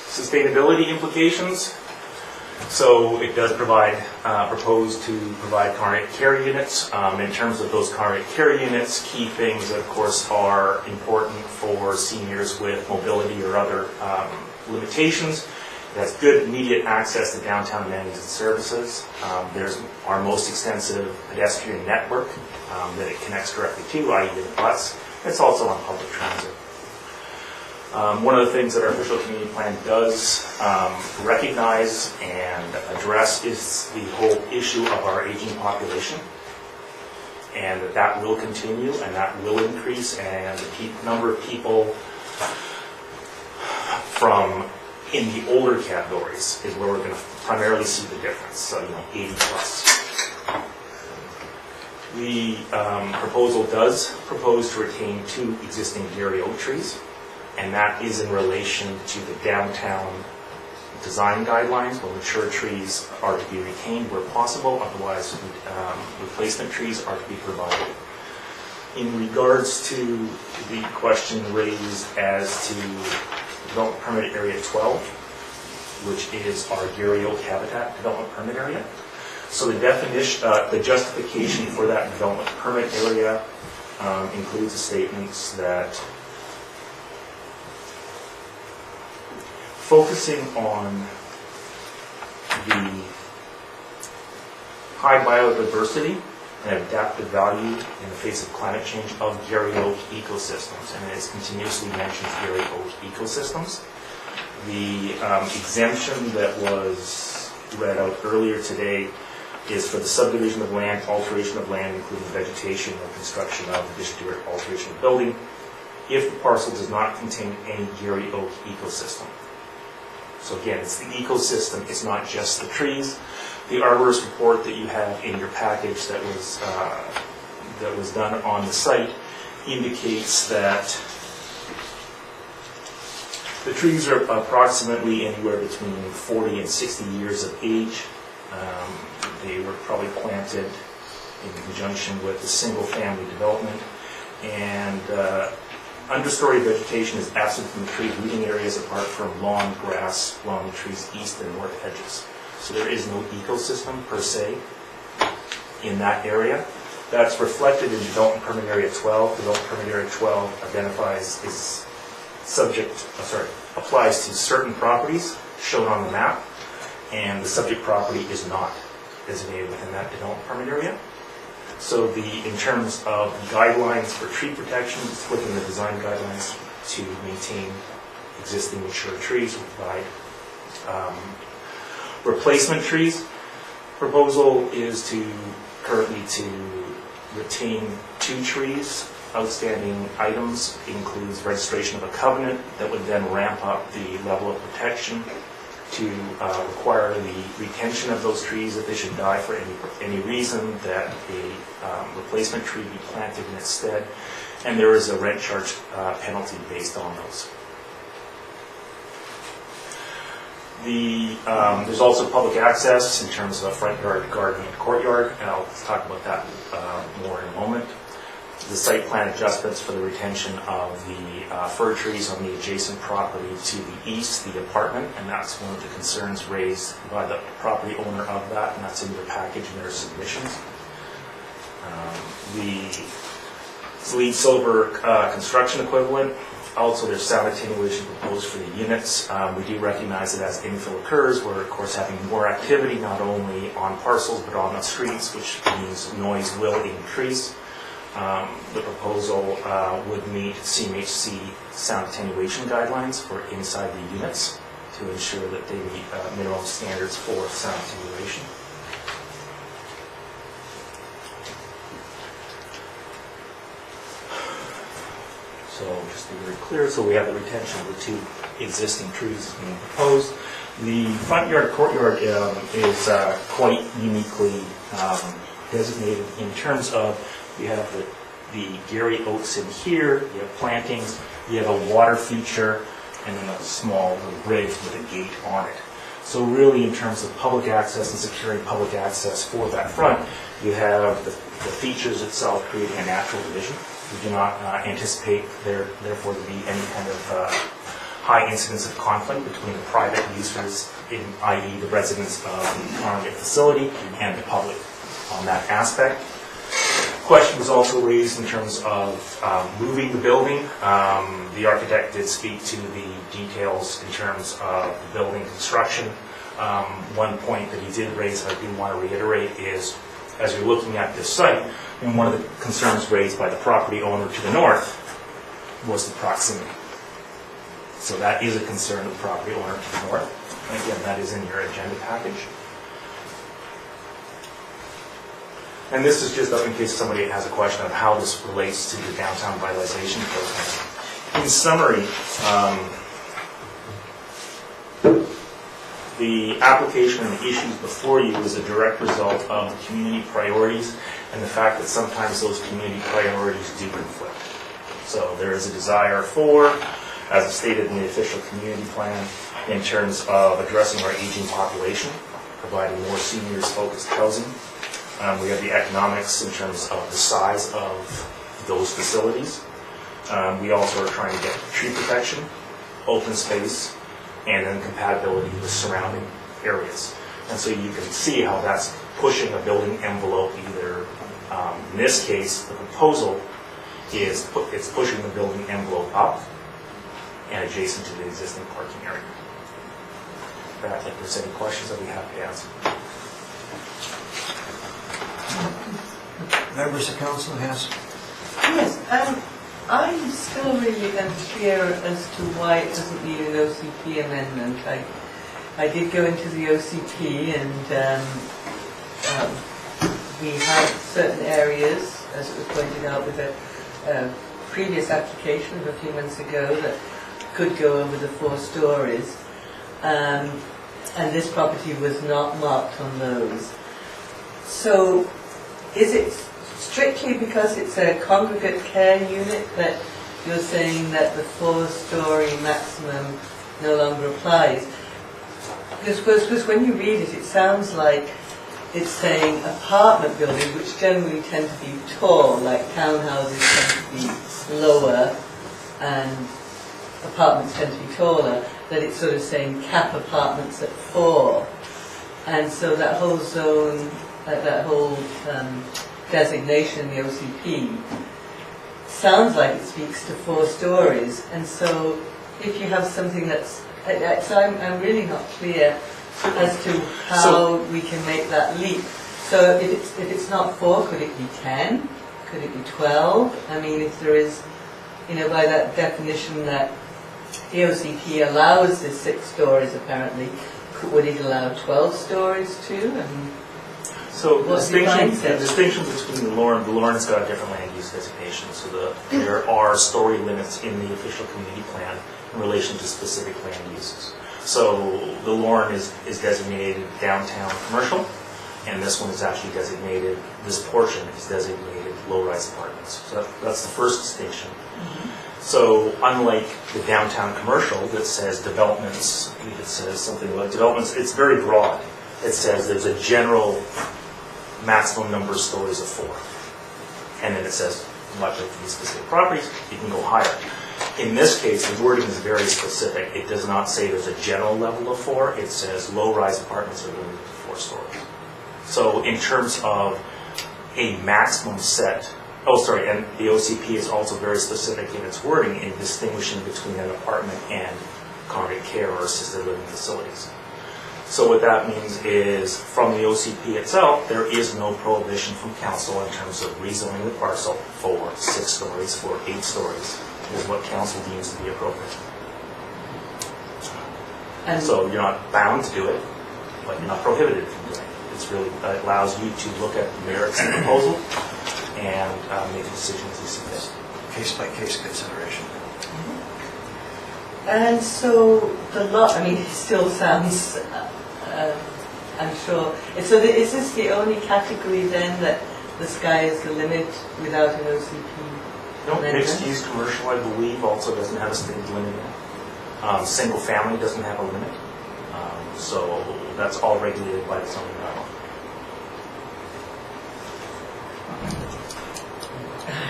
Sustainability implications. So it does propose to provide congregate care units. In terms of those congregate care units, key things, of course, are important for seniors with mobility or other limitations. It has good immediate access to downtown amenities and services. There's our most extensive pedestrian network that it connects directly to, i.e. the bus. It's also on public transit. One of the things that our official community plan does recognize and address is the whole issue of our aging population, and that will continue and that will increase, and the number of people from in the older categories is where we're going to primarily see the difference, so 80 plus. The proposal does propose to retain 2 existing Gary oak trees, and that is in relation to the downtown design guidelines, where mature trees are to be retained where possible, otherwise replacement trees are to be provided. In regards to the question raised as to Development Permit Area 12, which is our Gary Oak Habitat Development Permit Area. So the definition, the justification for that development permit area includes the statements that focusing on the high biodiversity and adaptive value in the face of climate change of Gary Oak ecosystems, and it continuously mentions Gary Oak ecosystems. The exemption that was read out earlier today is for the subdivision of land, alteration of land, including vegetation or construction of addition to or alteration of building, if the parcel does not contain any Gary Oak ecosystem. So again, it's the ecosystem, it's not just the trees. The arborist report that you have in your package that was done on the site indicates that the trees are approximately anywhere between 40 and 60 years of age. They were probably planted in conjunction with a single-family development, and understory vegetation is absent from the tree rooting areas apart from lawn, grass along the tree's east and north edges. So there is no ecosystem per se in that area. That's reflected in Development Permit Area 12. Development Permit Area 12 identifies is applies to certain properties shown on the map, and the subject property is not designated within that development permit area. So in terms of guidelines for tree protection, it's within the design guidelines to maintain existing mature trees, provide replacement trees. Proposal is currently to retain 2 trees. Outstanding items includes registration of a covenant that would then ramp up the level of protection to require the retention of those trees if they should die for any reason, that a replacement tree be planted in its stead, and there is a rent charge penalty based on those. There's also public access in terms of front yard, garden, and courtyard, and I'll talk about that more in a moment. The site plan adjustments for the retention of the fir trees on the adjacent property to the east, the apartment, and that's one of the concerns raised by the property owner of that, and that's in their package and their submissions. The LEED Silver construction equivalent Also, there's sound attenuation proposed for the units. We do recognize that as infill occurs, we're of course having more activity not only on parcels but on the streets, which means noise will increase. The proposal would meet CMHC sound attenuation guidelines for inside the units to ensure that they meet minimum standards for sound attenuation. So just to be very clear, so we have the retention of the 2 existing trees being proposed. The front yard courtyard is quite uniquely designated in terms of you have the Gary oaks in here, you have plantings, you have a water feature, and then a small little bridge with a gate on it. So really in terms of public access and securing public access for that front, you have the features itself creating a natural division. We do not anticipate therefore to be any kind of high incidence of conflict between the private users, i.e. the residents of the target facility, and the public on that aspect. Question was also raised in terms of moving the building. The architect did speak to the details in terms of the building construction. One point that he did raise, I do want to reiterate, is as you're looking at this site, and one of the concerns raised by the property owner to the north was the proximity. So that is a concern of the property owner to the north. And again, that is in your agenda package. And this is just up in case somebody has a question of how this relates to the downtown vitalization program. In summary, the application and the issues before you is a direct result of the community priorities and the fact that sometimes those community priorities do conflict. So there is a desire for, as stated in the official community plan, in terms of addressing our aging population, providing more seniors-focused housing. We have the economics in terms of the size of those facilities. We also are trying to get tree protection, open space, and then compatibility with surrounding areas. And so you can see how that's pushing a building envelope either, in this case, the proposal is it's pushing the building envelope up and adjacent to the existing parking area. If there's any questions, I'll be happy to answer. Members of council has? Yes, I'm still really unclear as to why it doesn't need an OCP amendment. I did go into the OCP and we have certain areas, as it was pointed out with a previous application of a few months ago, that could go over the 4 stories. And this property was not marked on those. So is it strictly because it's a congregate care unit that you're saying that the 4-story maximum no longer applies? Because when you read it, it sounds like it's saying apartment buildings, which generally tend to be tall, like townhouses tend to be lower and apartments tend to be taller, that it's sort of saying cap apartments at 4. And so that whole zone, that whole designation in the OCP sounds like it speaks to 4 stories. And so if you have something that's, so I'm really not clear as to how we can make that leap. So if it's not 4, could it be 10? Could it be 12? I mean, if there is, by that definition that the OCP allows this 6 stories apparently, would it allow 12 stories too? So the distinction between the Lorne has got a different land use designation. So there are story limits in the official community plan in relation to specific land uses. So the Lorne is designated downtown commercial, and this one is actually designated, this portion is designated low-rise apartments. So that's the first distinction. Mm-hmm. So unlike the downtown commercial that says developments, it says something like developments, it's very broad. It says there's a general maximum number of stories of 4. And then it says, much like these specific properties, you can go higher. In this case, the wording is very specific. It does not say there's a general level of 4. It says low-rise apartments are limited to 4 stories. So in terms of a maximum set And the OCP is also very specific in its wording in distinguishing between an apartment and congregate care or assisted living facilities. So what that means is, from the OCP itself, there is no prohibition from council in terms of rezoning the parcel for 6 stories, for 8 stories, is what council deems to be appropriate. And So you're not bound to do it, but you're not prohibited from doing it. It's really, it allows you to look at the merits of the proposal and make a decision as you see fit. Case-by-case consideration. And so the lot, I mean, it still sounds, I'm sure. So is this the only category then that the sky is the limit without an OCP? No, amendment? mixed-use commercial, I believe, also doesn't have a stated limit. Single family doesn't have a limit. So that's all regulated by the zoning bylaw.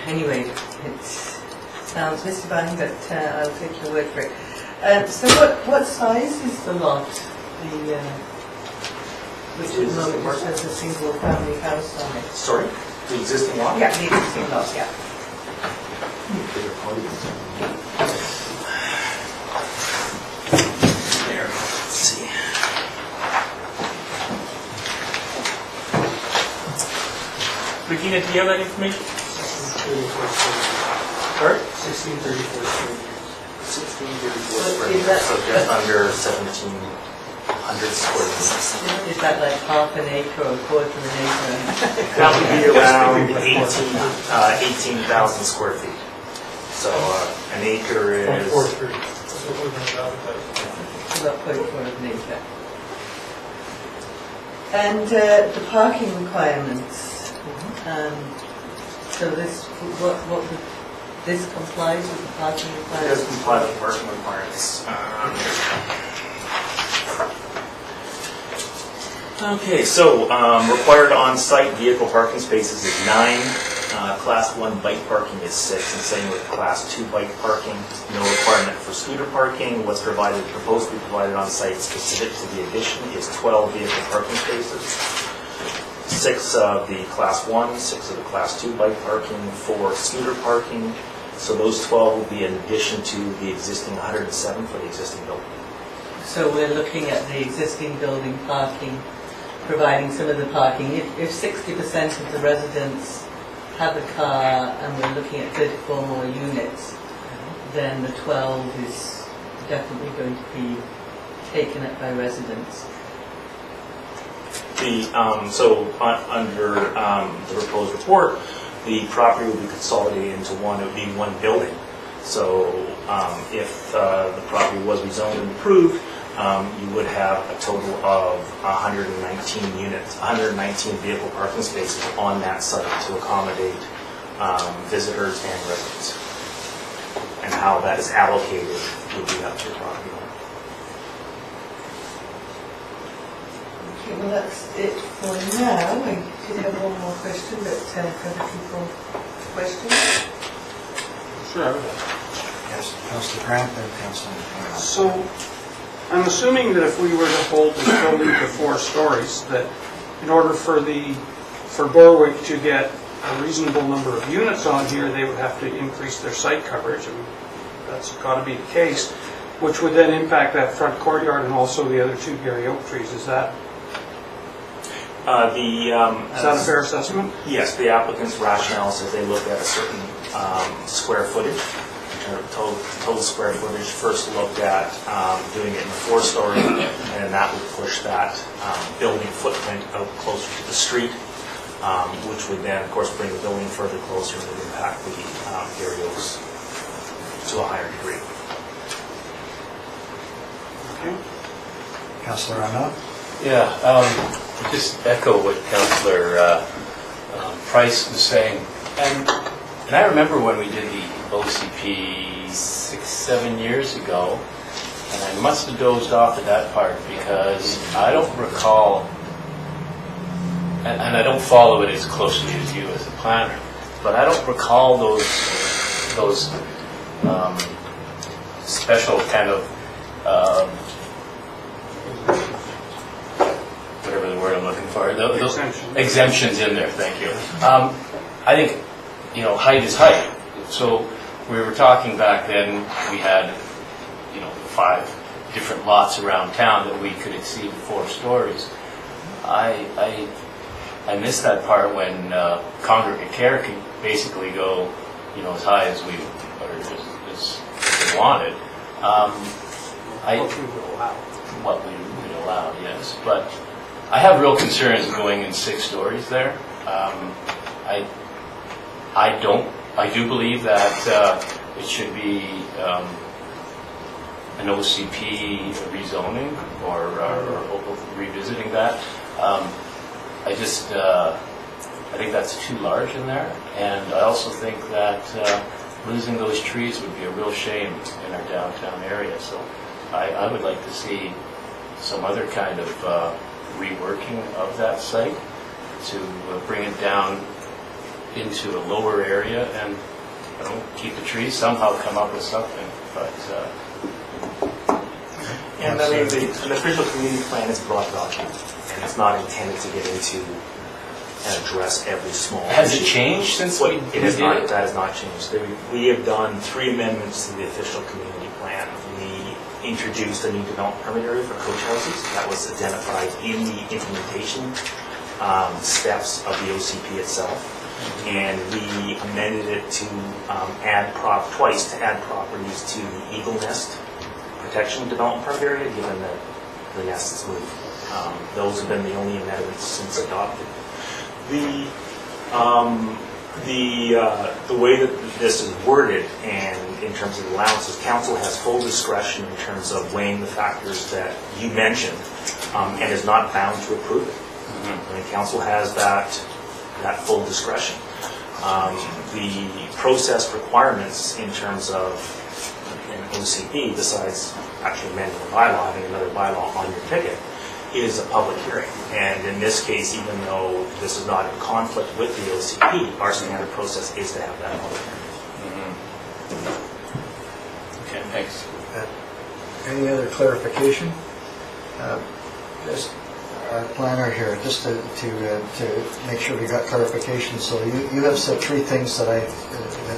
Anyway, it sounds mystifying, but I'll take your word for it. So what size is the lot? Which at the moment just has a single family house on it. Sorry? The existing lot? Yeah, the existing lot, yeah. There, let's see. Regina, do you have that information? 1634. Sorry? 1634 square meters. 1634 So square is meters, that- so just under 1,700 square feet. Is that like half an acre or a quarter of an acre? That would be around 18,000 square feet. So an acre is... About 0.4 of an acre. And the parking requirements. So this, what would, this complies with the parking It does requirements? comply with parking requirements. Okay, so required on-site vehicle parking spaces is 9. Class 1 bike parking is 6, and same with Class 2 bike parking. No requirement for scooter parking. What's proposed to be provided on-site specific to the addition is 12 vehicle parking spaces. 6 of the Class 1, 6 of the Class 2 bike parking, 4 scooter parking. So those 12 will be in addition to the existing 107 for the existing building. So we're looking at the existing building parking, providing some of the parking. If 60% of the residents have a car and we're looking at 34 more units, then the 12 is definitely going to be taken up by residents. Under the proposed report, the property will be consolidated into one. It would be one building. So if the property was rezoned and approved, you would have a total of 119 units, 119 vehicle parking spaces on that site to accommodate visitors and residents. And how that is allocated would be up to the property owner. Okay, well that's it for now. I did have one more question, but other people questions? Sure. Yes, Councillor Grant, then Councillor McDonald. So, I'm assuming that if we were to hold this building to 4 stories, that in order for Berwick to get a reasonable number of units on here, they would have to increase their site coverage, and that's got to be the case, which would then impact that front courtyard and also the other 2 Gary Oak trees. Is that a fair assessment? Yes, the applicant's rationale says they look at a certain square footage, total square footage. First looked at doing it in a 4-story, and that would push that building footprint out closer to the street, which would then, of course, bring the building further closer and would impact the Gary Oaks to a higher degree. Okay. Councillor Arnott? Yeah, just echo what Councillor Price was saying. And I remember when we did the OCP 6-7 years ago, and I must have dozed off at that part because I don't recall, and I don't follow it as closely as you as a planner, but I don't recall those special kind of whatever the word I'm looking for, those exemptions in there. Thank you. I think height is height. So we were talking back then, we had, 5 different lots around town that we could exceed 4 stories. I missed that part when congregate care could basically go, as high as we, or as we wanted. What we would allow, yes. But I have real concerns going in 6 stories there. I do believe that it should be an OCP rezoning or revisiting that. I think that's too large in there, and I also think that losing those trees would be a real shame in our downtown area. So I would like to see some other kind of reworking of that site to bring it down into a lower area and keep the trees, somehow come up with something. But and I mean, the official community plan is a broad document, and it's not intended to get into and address every small has issue. it changed since Well, we it has did not. it? That has not changed. We have done 3 amendments to the official community plan. We introduced a new development permit area for coach houses that was identified in the implementation steps of the OCP itself, and we amended it to add properties to the Eagle Nest protection development permit area, given that the nest is moved. Those have been the only amendments since adopted. The way that this is worded and in terms of allowances, council has full discretion in terms of weighing the factors that you mentioned and is not bound to approve it. I mean, council has that full discretion. The process requirements in terms of an OCP, besides actually amending the bylaw, having another bylaw on your ticket, is a public hearing. And in this case, even though this is not in conflict with the OCP, our standard process is to have that public hearing. Okay, thanks. Any other clarification? Just our planner here, just to make sure we got clarification. So you have said 3 things that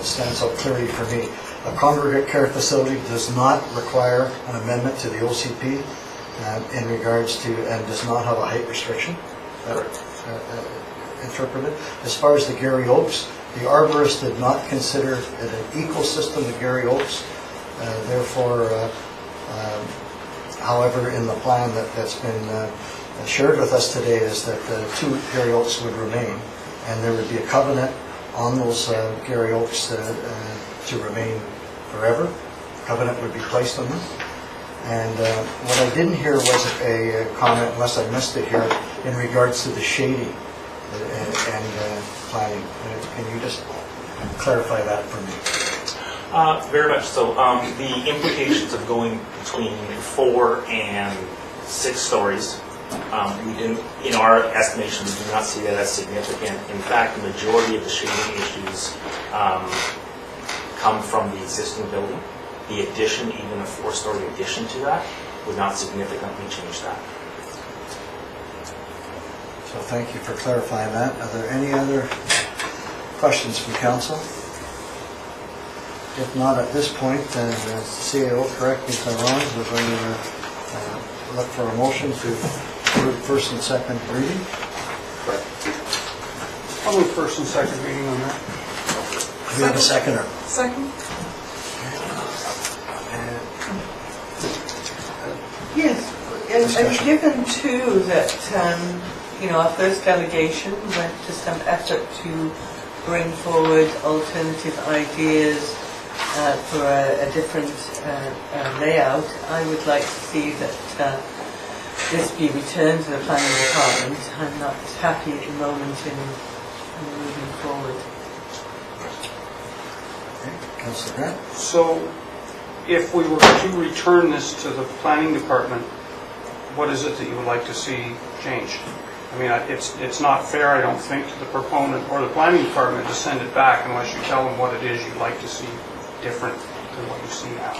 stands out clearly for me. A congregate care facility does not require an amendment to the OCP in regards to, and does not have a height restriction. Interpreted. As far as the Gary Oaks, the arborist did not consider it an ecosystem, the Gary Oaks. Therefore, however, in the plan that's been shared with us today is that 2 Gary Oaks would remain, and there would be a covenant on those Gary Oaks to remain forever. Covenant would be placed on them. And what I didn't hear was a comment, unless I missed it here, in regards to the shading and planning. Can you just clarify that for me? Very much so. The implications of going between 4 and 6 stories, in our estimation, we do not see that as significant. In fact, the majority of the shading issues come from the existing building. The addition, even a 4-story addition to that, would not significantly change that. So thank you for clarifying that. Are there any other questions from council? If not at this point, then CAO, correct me if I'm wrong, we're going to look for a motion to approve first and second reading. I'll move first and second reading on that. Do we have a seconder? Second? Yes, and given too that, our first delegation went to some effort to bring forward alternative ideas for a different layout, I would like to see that this be returned to the planning department. I'm not happy at the moment in moving forward. Okay. Councillor Grant? So, if we were to return this to the planning department, what is it that you would like to see changed? I mean, it's not fair, I don't think, to the proponent or the planning department to send it back unless you tell them what it is you'd like to see different than what you see now.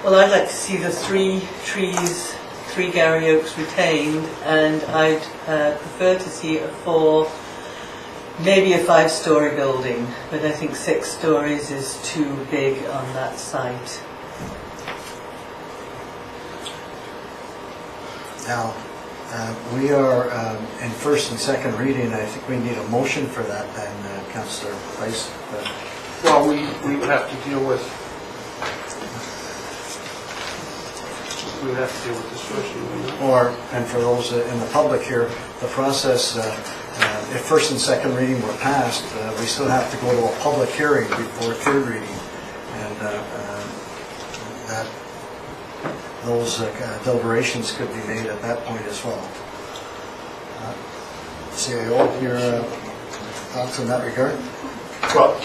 Well, I'd like to see the 3 trees, 3 Gary Oaks retained, and I'd prefer to see a 4 maybe a 5-story building, but I think 6 stories is too big on that site. Now, we are in first and second reading. I think we need a motion for that then, Councillor Price. Well, we would have to deal with, this first. And for those in the public here, the process, if first and second reading were passed, we still have to go to a public hearing before third reading. And that those deliberations could be made at that point as well. CAO, your thoughts in that regard? Well,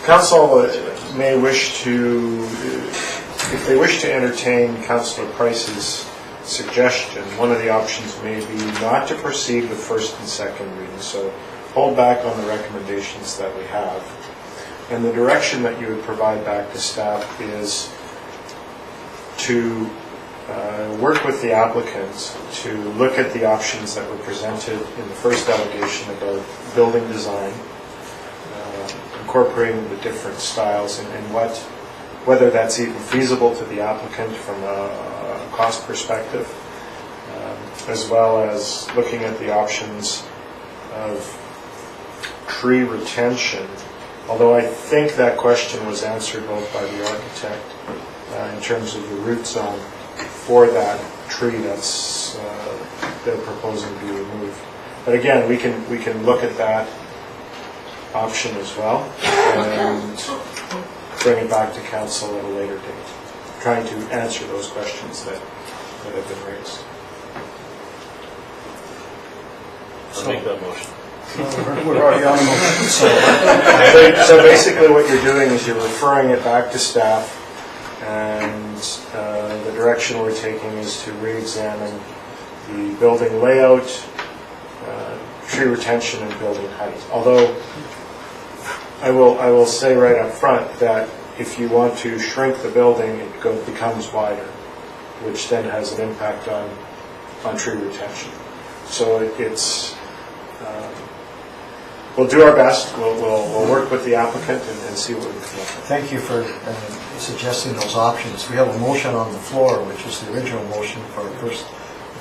council may wish to, if they wish to entertain Councillor Price's suggestion, one of the options may be not to proceed with first and second reading, so hold back on the recommendations that we have. And the direction that you would provide back to staff is to work with the applicants to look at the options that were presented in the first delegation about building design, incorporating the different styles and whether that's even feasible to the applicant from a cost perspective, as well as looking at the options of tree retention. Although I think that question was answered both by the architect in terms of the root zone for that tree that's they're proposing to be removed. But again, we can look at that option as well and bring it back to council at a later date, trying to answer those questions that have been raised. I'll make that motion. We're already on the motion. So basically what you're doing is you're referring it back to staff, and the direction we're taking is to re-examine the building layout, tree retention, and building height. Although I will say right up front that if you want to shrink the building, it becomes wider, which then has an impact on tree retention. So it's we'll do our best. We'll work with the applicant and see what we can come up with. Thank you for suggesting those options. We have a motion on the floor, which was the original motion for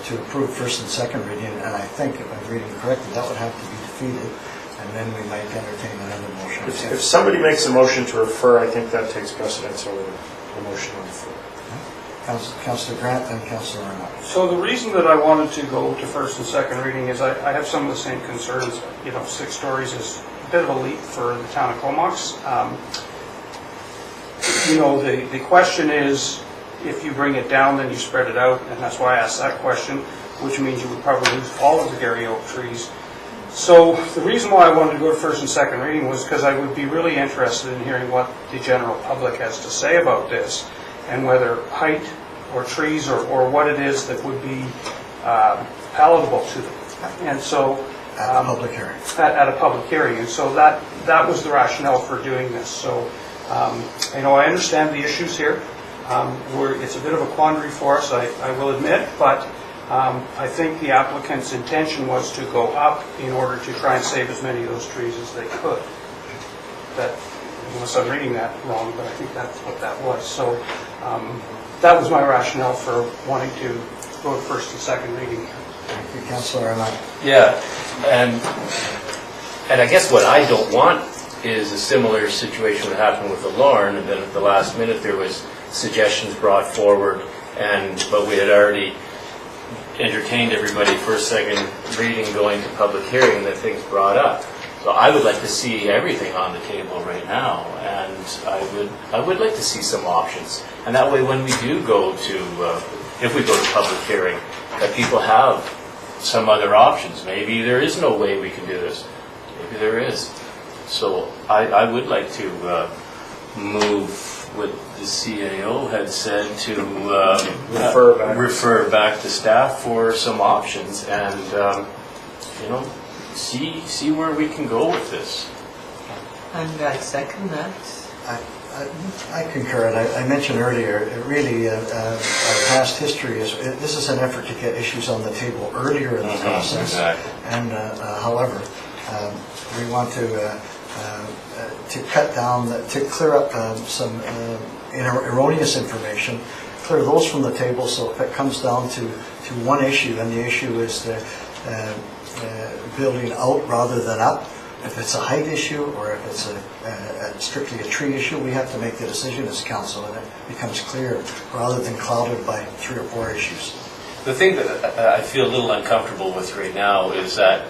to approve first and second reading, and I think, if I'm reading correctly, that would have to be defeated, and then we might entertain another motion. If somebody makes a motion to refer, I think that takes precedence over the motion on the floor. Councillor Grant and Councillor Arnott. So the reason that I wanted to go to first and second reading is I have some of the same concerns. 6 stories is a bit of a leap for the town of Comox. The question is, if you bring it down, then you spread it out, and that's why I asked that question, which means you would probably lose all of the Gary Oak trees. So the reason why I wanted to go to first and second reading was because I would be really interested in hearing what the general public has to say about this, and whether height or trees or what it is that would be palatable to them. And so at a public hearing. At a public hearing, and so that was the rationale for doing this. So I understand the issues here. It's a bit of a quandary for us, I will admit, but I think the applicant's intention was to go up in order to try and save as many of those trees as they could. That, unless I'm reading that wrong, but I think that's what that was. So that was my rationale for wanting to go to first and second reading. Thank you, Councillor Arnott. Yeah, and I guess what I don't want is a similar situation that happened with the Lorne, and then at the last minute there was suggestions brought forward, but we had already entertained everybody first, second reading, going to public hearing, that things brought up. So I would like to see everything on the table right now, and I would like to see some options. And that way, when we do go to, if we go to public hearing, that people have some other options. Maybe there is no way we can do this. Maybe there is. So I would like to move what the CAO had said to refer back to staff for some options, and see where we can go with this. And I second that. I concur, and I mentioned earlier, really our past history is, this is an effort to get issues on the table earlier in the process. Exactly. And however, We want to cut down, to clear up some erroneous information, clear those from the table, so if it comes down to one issue, and the issue is the building out rather than up, if it's a height issue or if it's strictly a tree issue, we have to make the decision as council, and it becomes clear rather than clouded by 3 or 4 issues. The thing that I feel a little uncomfortable with right now is that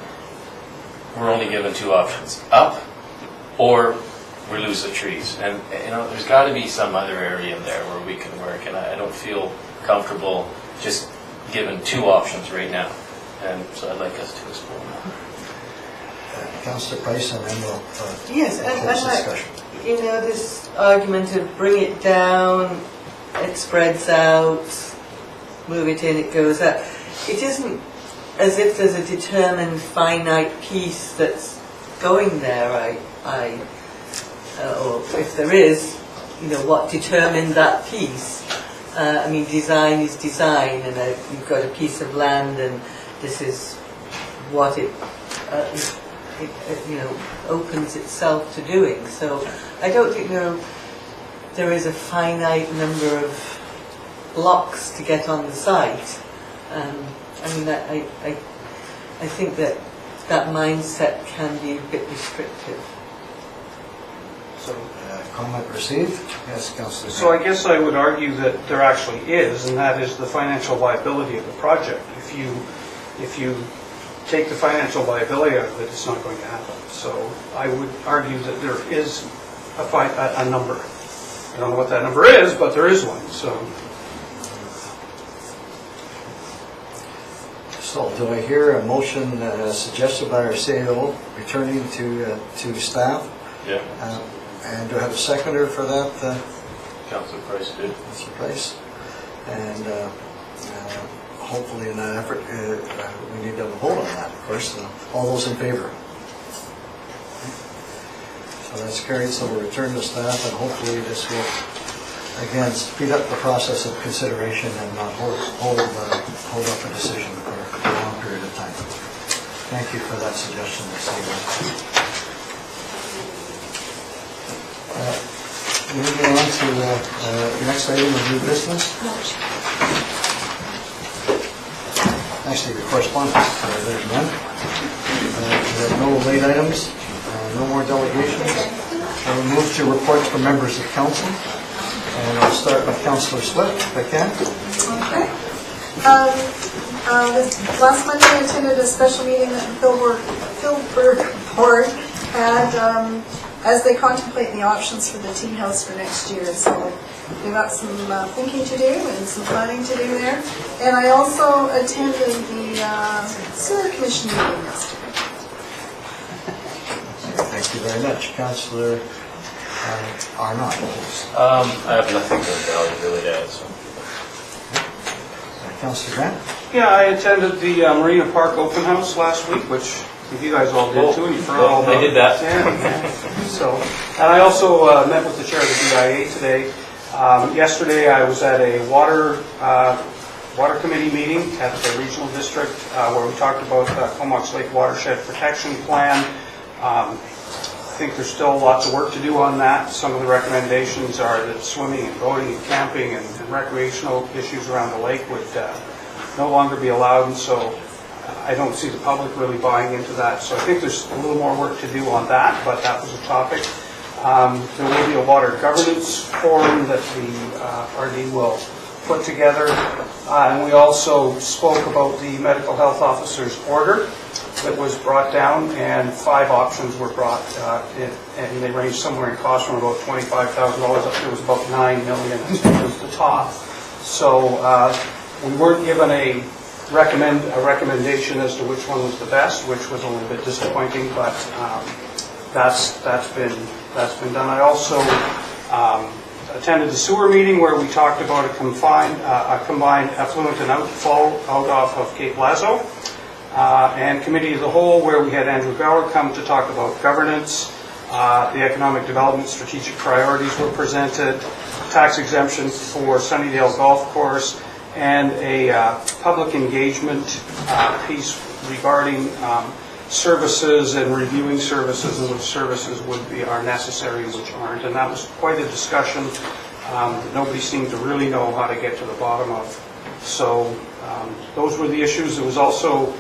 we're only given 2 options, up or we lose the trees. And there's got to be some other area in there where we can work, and I don't feel comfortable just given 2 options right now. And so I'd like us to explore that. Councillor Price, and then we'll Yes, close and discussion. this argument of bring it down, it spreads out, move it in, it goes out. It isn't as if there's a determined finite piece that's going there. Or if there is, what determined that piece? Design is design, and you've got a piece of land, and this is what it opens itself to doing. So I don't think there is a finite number of blocks to get on the site. I think that mindset can be a bit restrictive. So, comment received? Yes, Councillor. So I guess I would argue that there actually is, and that is the financial viability of the project. If you take the financial viability out of it, it's not going to happen. So I would argue that there is a number. I don't know what that number is, but there is one. So do I hear a motion suggested by our CEO returning to staff? Yeah. And do I have a seconder for that? Councillor Price did. Mr. Price. And hopefully in that effort, we need to have a vote on that, of course. All those in favor? So that's carried, so we'll return to staff, and hopefully this will, again, speed up the process of consideration and not hold up a decision for a long period of time. Thank you for that suggestion, Mr. Moving on to the next item of new business. Actually, the correspondence, there's none. We have no late items, no more delegations. We'll move to reports from members of council. And I'll start with Councillor Swift, if I can. Okay. Last Monday I attended a special meeting that the Philburg Board had as they contemplate the options for the tea house for next year. So they've got some thinking to do and some planning to do there. And I also attended the sewer commission meeting yesterday. Thank you very much. Councillor Arnott. I have nothing to really add. So. Councillor Grant? Yeah, I attended the Marina Park open house last week, which you guys all did too, and you forgot all about it. I did that. Yeah. So, and I also met with the chair of the BIA today. Yesterday I was at a water committee meeting at the regional district where we talked about the Comox Lake Watershed Protection Plan. I think there's still lots of work to do on that. Some of the recommendations are that swimming and boating and camping and recreational issues around the lake would no longer be allowed, and so I don't see the public really buying into that. So I think there's a little more work to do on that, but that was a topic. There will be a water governance forum that the RD will put together. And we also spoke about the medical health officer's order that was brought down, and 5 options were brought in, and they ranged somewhere in cost from about $25,000 up to was about $9 million was the top. So we weren't given a recommendation as to which one was the best, which was a little bit disappointing, but that's been done. I also attended the sewer meeting where we talked about a combined effluent and outflow out off of Cape Lazo, and committee of the whole where we had Andrew Gower come to talk about governance. The economic development strategic priorities were presented, tax exemptions for Sunnydale Golf Course, and a public engagement piece regarding services and reviewing services and which services are necessary and which aren't. And that was quite a discussion that nobody seemed to really know how to get to the bottom of. So those were the issues. There was also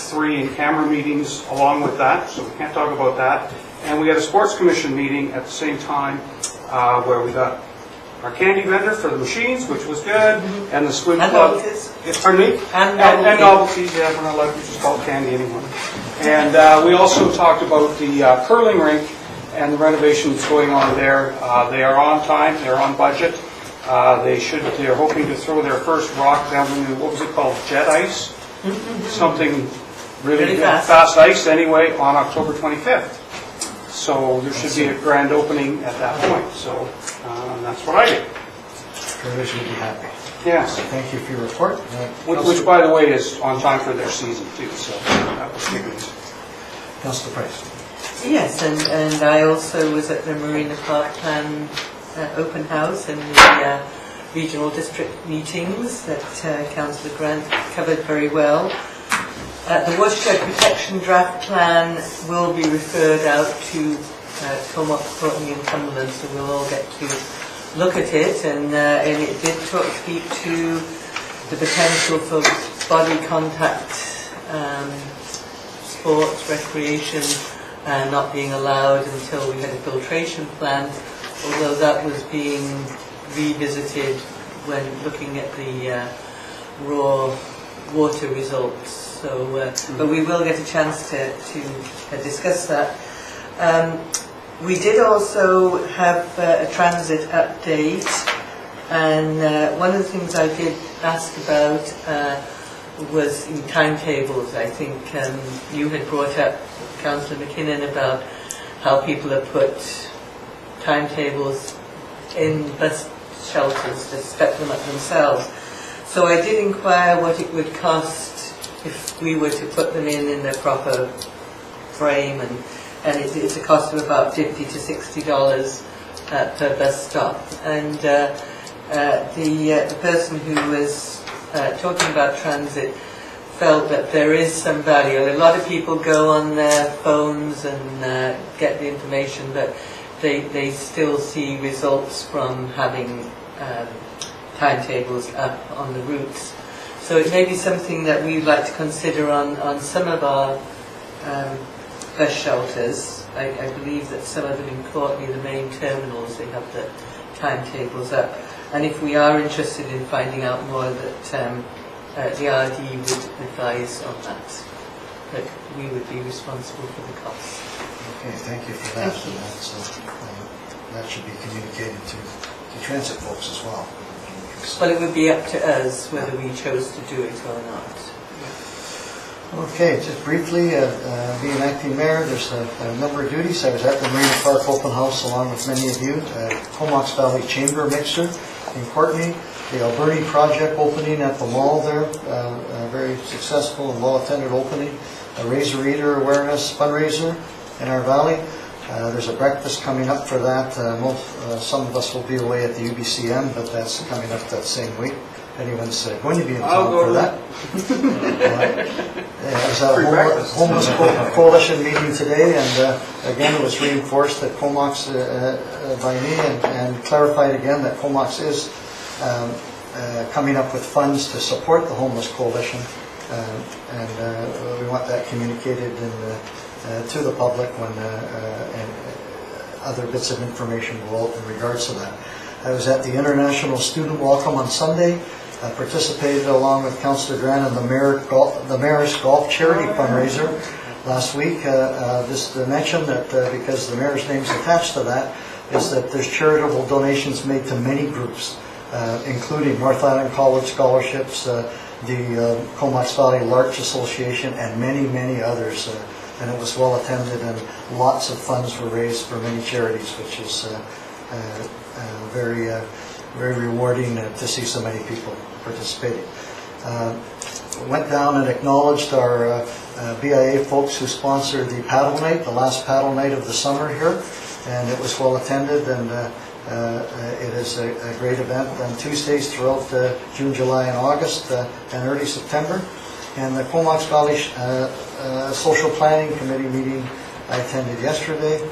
3 in-camera meetings along with that, so we can't talk about that. And we had a sports commission meeting at the same time where we got our candy vendor for the machines, which was good, and the swim club. Pardon me? And novelties, yeah, we're not allowed to just call it candy anymore. And we also talked about the curling rink and the renovations going on there. They are on time, they're on budget. They're hoping to throw their first rock down the new, what was it called, jet ice? Something really fast ice anyway on October 25th. So there should be a grand opening at that point. So that's what I did. Everybody should be happy. Yes. Thank you for your report. Which, by the way, is on time for their season too. So that was good news. Councillor Price. Yes, and I also was at the Marina Park Plan open house and the regional district meetings that Councillor Grant covered very well. The watershed protection draft plan will be referred out to Comox, Courtney and Cumberland, so we'll all get to look at it. And it did speak to the potential for body contact, sports, recreation, not being allowed until we had a filtration plant, although that was being revisited when looking at the raw water results. So, but we will get a chance to discuss that. We did also have a transit update, and one of the things I did ask about was in timetables. I think you had brought up, Councillor McKinnon, about how people have put timetables in bus shelters to set them up themselves. So I did inquire what it would cost if we were to put them in the proper frame, and it's a cost of about $50 to $60 per bus stop. And the person who was talking about transit felt that there is some value. A lot of people go on their phones and get the information, but they still see results from having timetables up on the routes. So it may be something that we'd like to consider on some of our bus shelters. I believe that some of them in Courtney, the main terminals, they have the timetables up. And if we are interested in finding out more, that the RD would advise on that we would be responsible for the cost. Okay, thank you for that. Thank you. That should be communicated to the transit folks as well. Well, it would be up to us whether we chose to do it or not. Okay, just briefly, being acting mayor, there's a number of duties. I was at the Marina Park Open House along with many of you. Comox Valley Chamber Mixer in Courtney. The Alberni project opening at the mall there, a very successful and well-attended opening. A Razor Eater awareness fundraiser in our valley. There's a breakfast coming up for that. Some of us will be away at the UBCM, but that's coming up that same week. Anyone's going to be in town for that. There's a homeless coalition meeting today, and again it was reinforced that Comox by me and clarified again that Comox is coming up with funds to support the homeless coalition, and we want that communicated to the public when and other bits of information go out in regards to that. I was at the International Student Welcome on Sunday. I participated along with Councillor Grant in the Mayor's Golf Charity Fundraiser last week. Just to mention that because the Mayor's name is attached to that, is that there's charitable donations made to many groups, including North Island College Scholarships, the Comox Valley Larch Association, and many, many others. And it was well attended, and lots of funds were raised for many charities, which is very rewarding to see so many people participating. Went down and acknowledged our BIA folks who sponsored the paddle night, the last paddle night of the summer here, and it was well attended, and it is a great event on Tuesdays throughout June, July, and August, and early September. And the Comox Valley Social Planning Committee meeting I attended yesterday,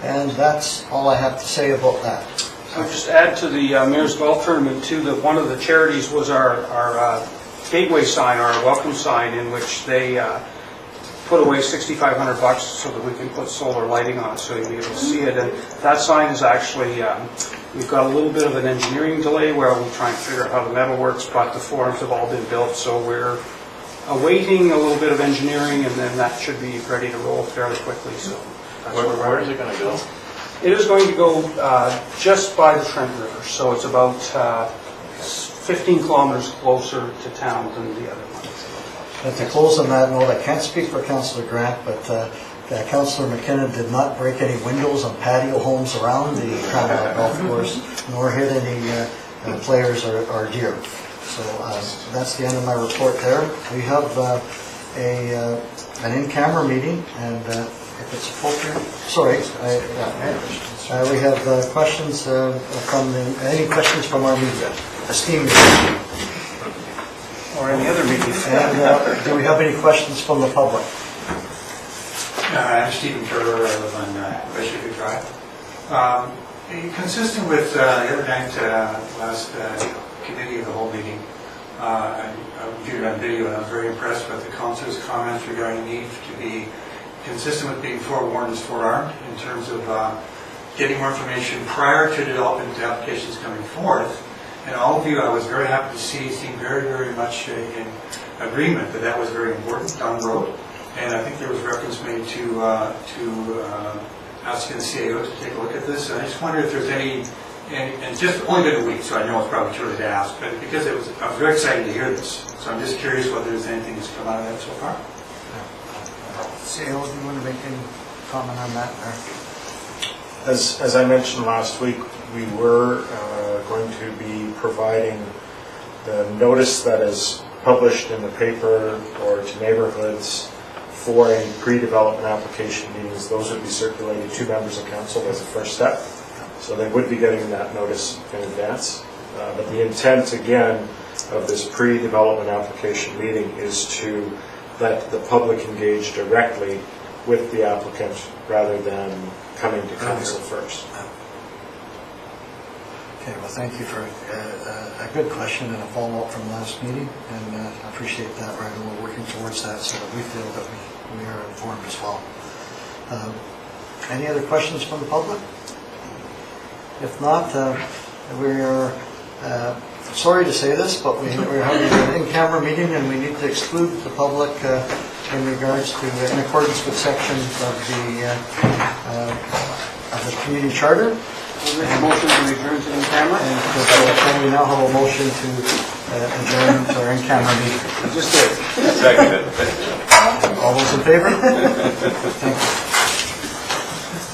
and that's all I have to say about that. I'll just add to the Mayor's Golf Tournament too, that one of the charities was our gateway sign, our welcome sign, in which they put away $6,500 so that we can put solar lighting on it so you'll be able to see it. And that sign is actually, we've got a little bit of an engineering delay where we try and figure out how the metal works, but the forms have all been built, so we're awaiting a little bit of engineering, and then that should be ready to roll fairly quickly. So that's Where is it going to go? It is going to go just by the Trent River, so it's about 15 kilometers closer to town than the other one. And to close on that note, I can't speak for Councillor Grant, but Councillor McKinnon did not break any windows on patio homes around the Crown Golf Course, nor hit any players or deer. So that's the end of my report there. We have an in-camera meeting, and if it's appropriate, sorry, we have questions any questions from our media, esteemed media. Or any other media. And do we have any questions from the public? I'm Stephen Turler. I live on Westchester Drive. Consistent with the other night, last committee of the whole meeting, I viewed it on video, and I was very impressed with the council's comments regarding need to be consistent with being forewarned is forearmed in terms of getting more information prior to development applications coming forth. And all of you, I was very happy to see, seemed very, very much in agreement that was very important down the road. And I think there was reference made to asking the CAO to take a look at this. And I just wonder if there's any, and just only been a week, so I know it's probably too early to ask, but because I was very excited to hear this. So I'm just curious whether there's anything that's come out of that so far. CAO, do you want to make any comment on that? As I mentioned last week, we were going to be providing the notice that is published in the paper or to neighborhoods for a pre-development application meetings. Those would be circulated to members of council as a first step. So they would be getting that notice in advance. But the intent, again, of this pre-development application meeting is to let the public engage directly with the applicant rather than coming to council first. Okay, well, thank you for a good question and a follow-up from last meeting, and I appreciate that, right, and we're working towards that so that we feel that we are informed as well. Any other questions from the public? If not, we're sorry to say this, but we're having an in-camera meeting, and we need to exclude the public in regards to, in accordance with sections of the community charter. We'll make a motion to adjourn to in-camera. And we now have a motion to adjourn to our in-camera meeting. Just did. Seconded. All those in favor? Thank you.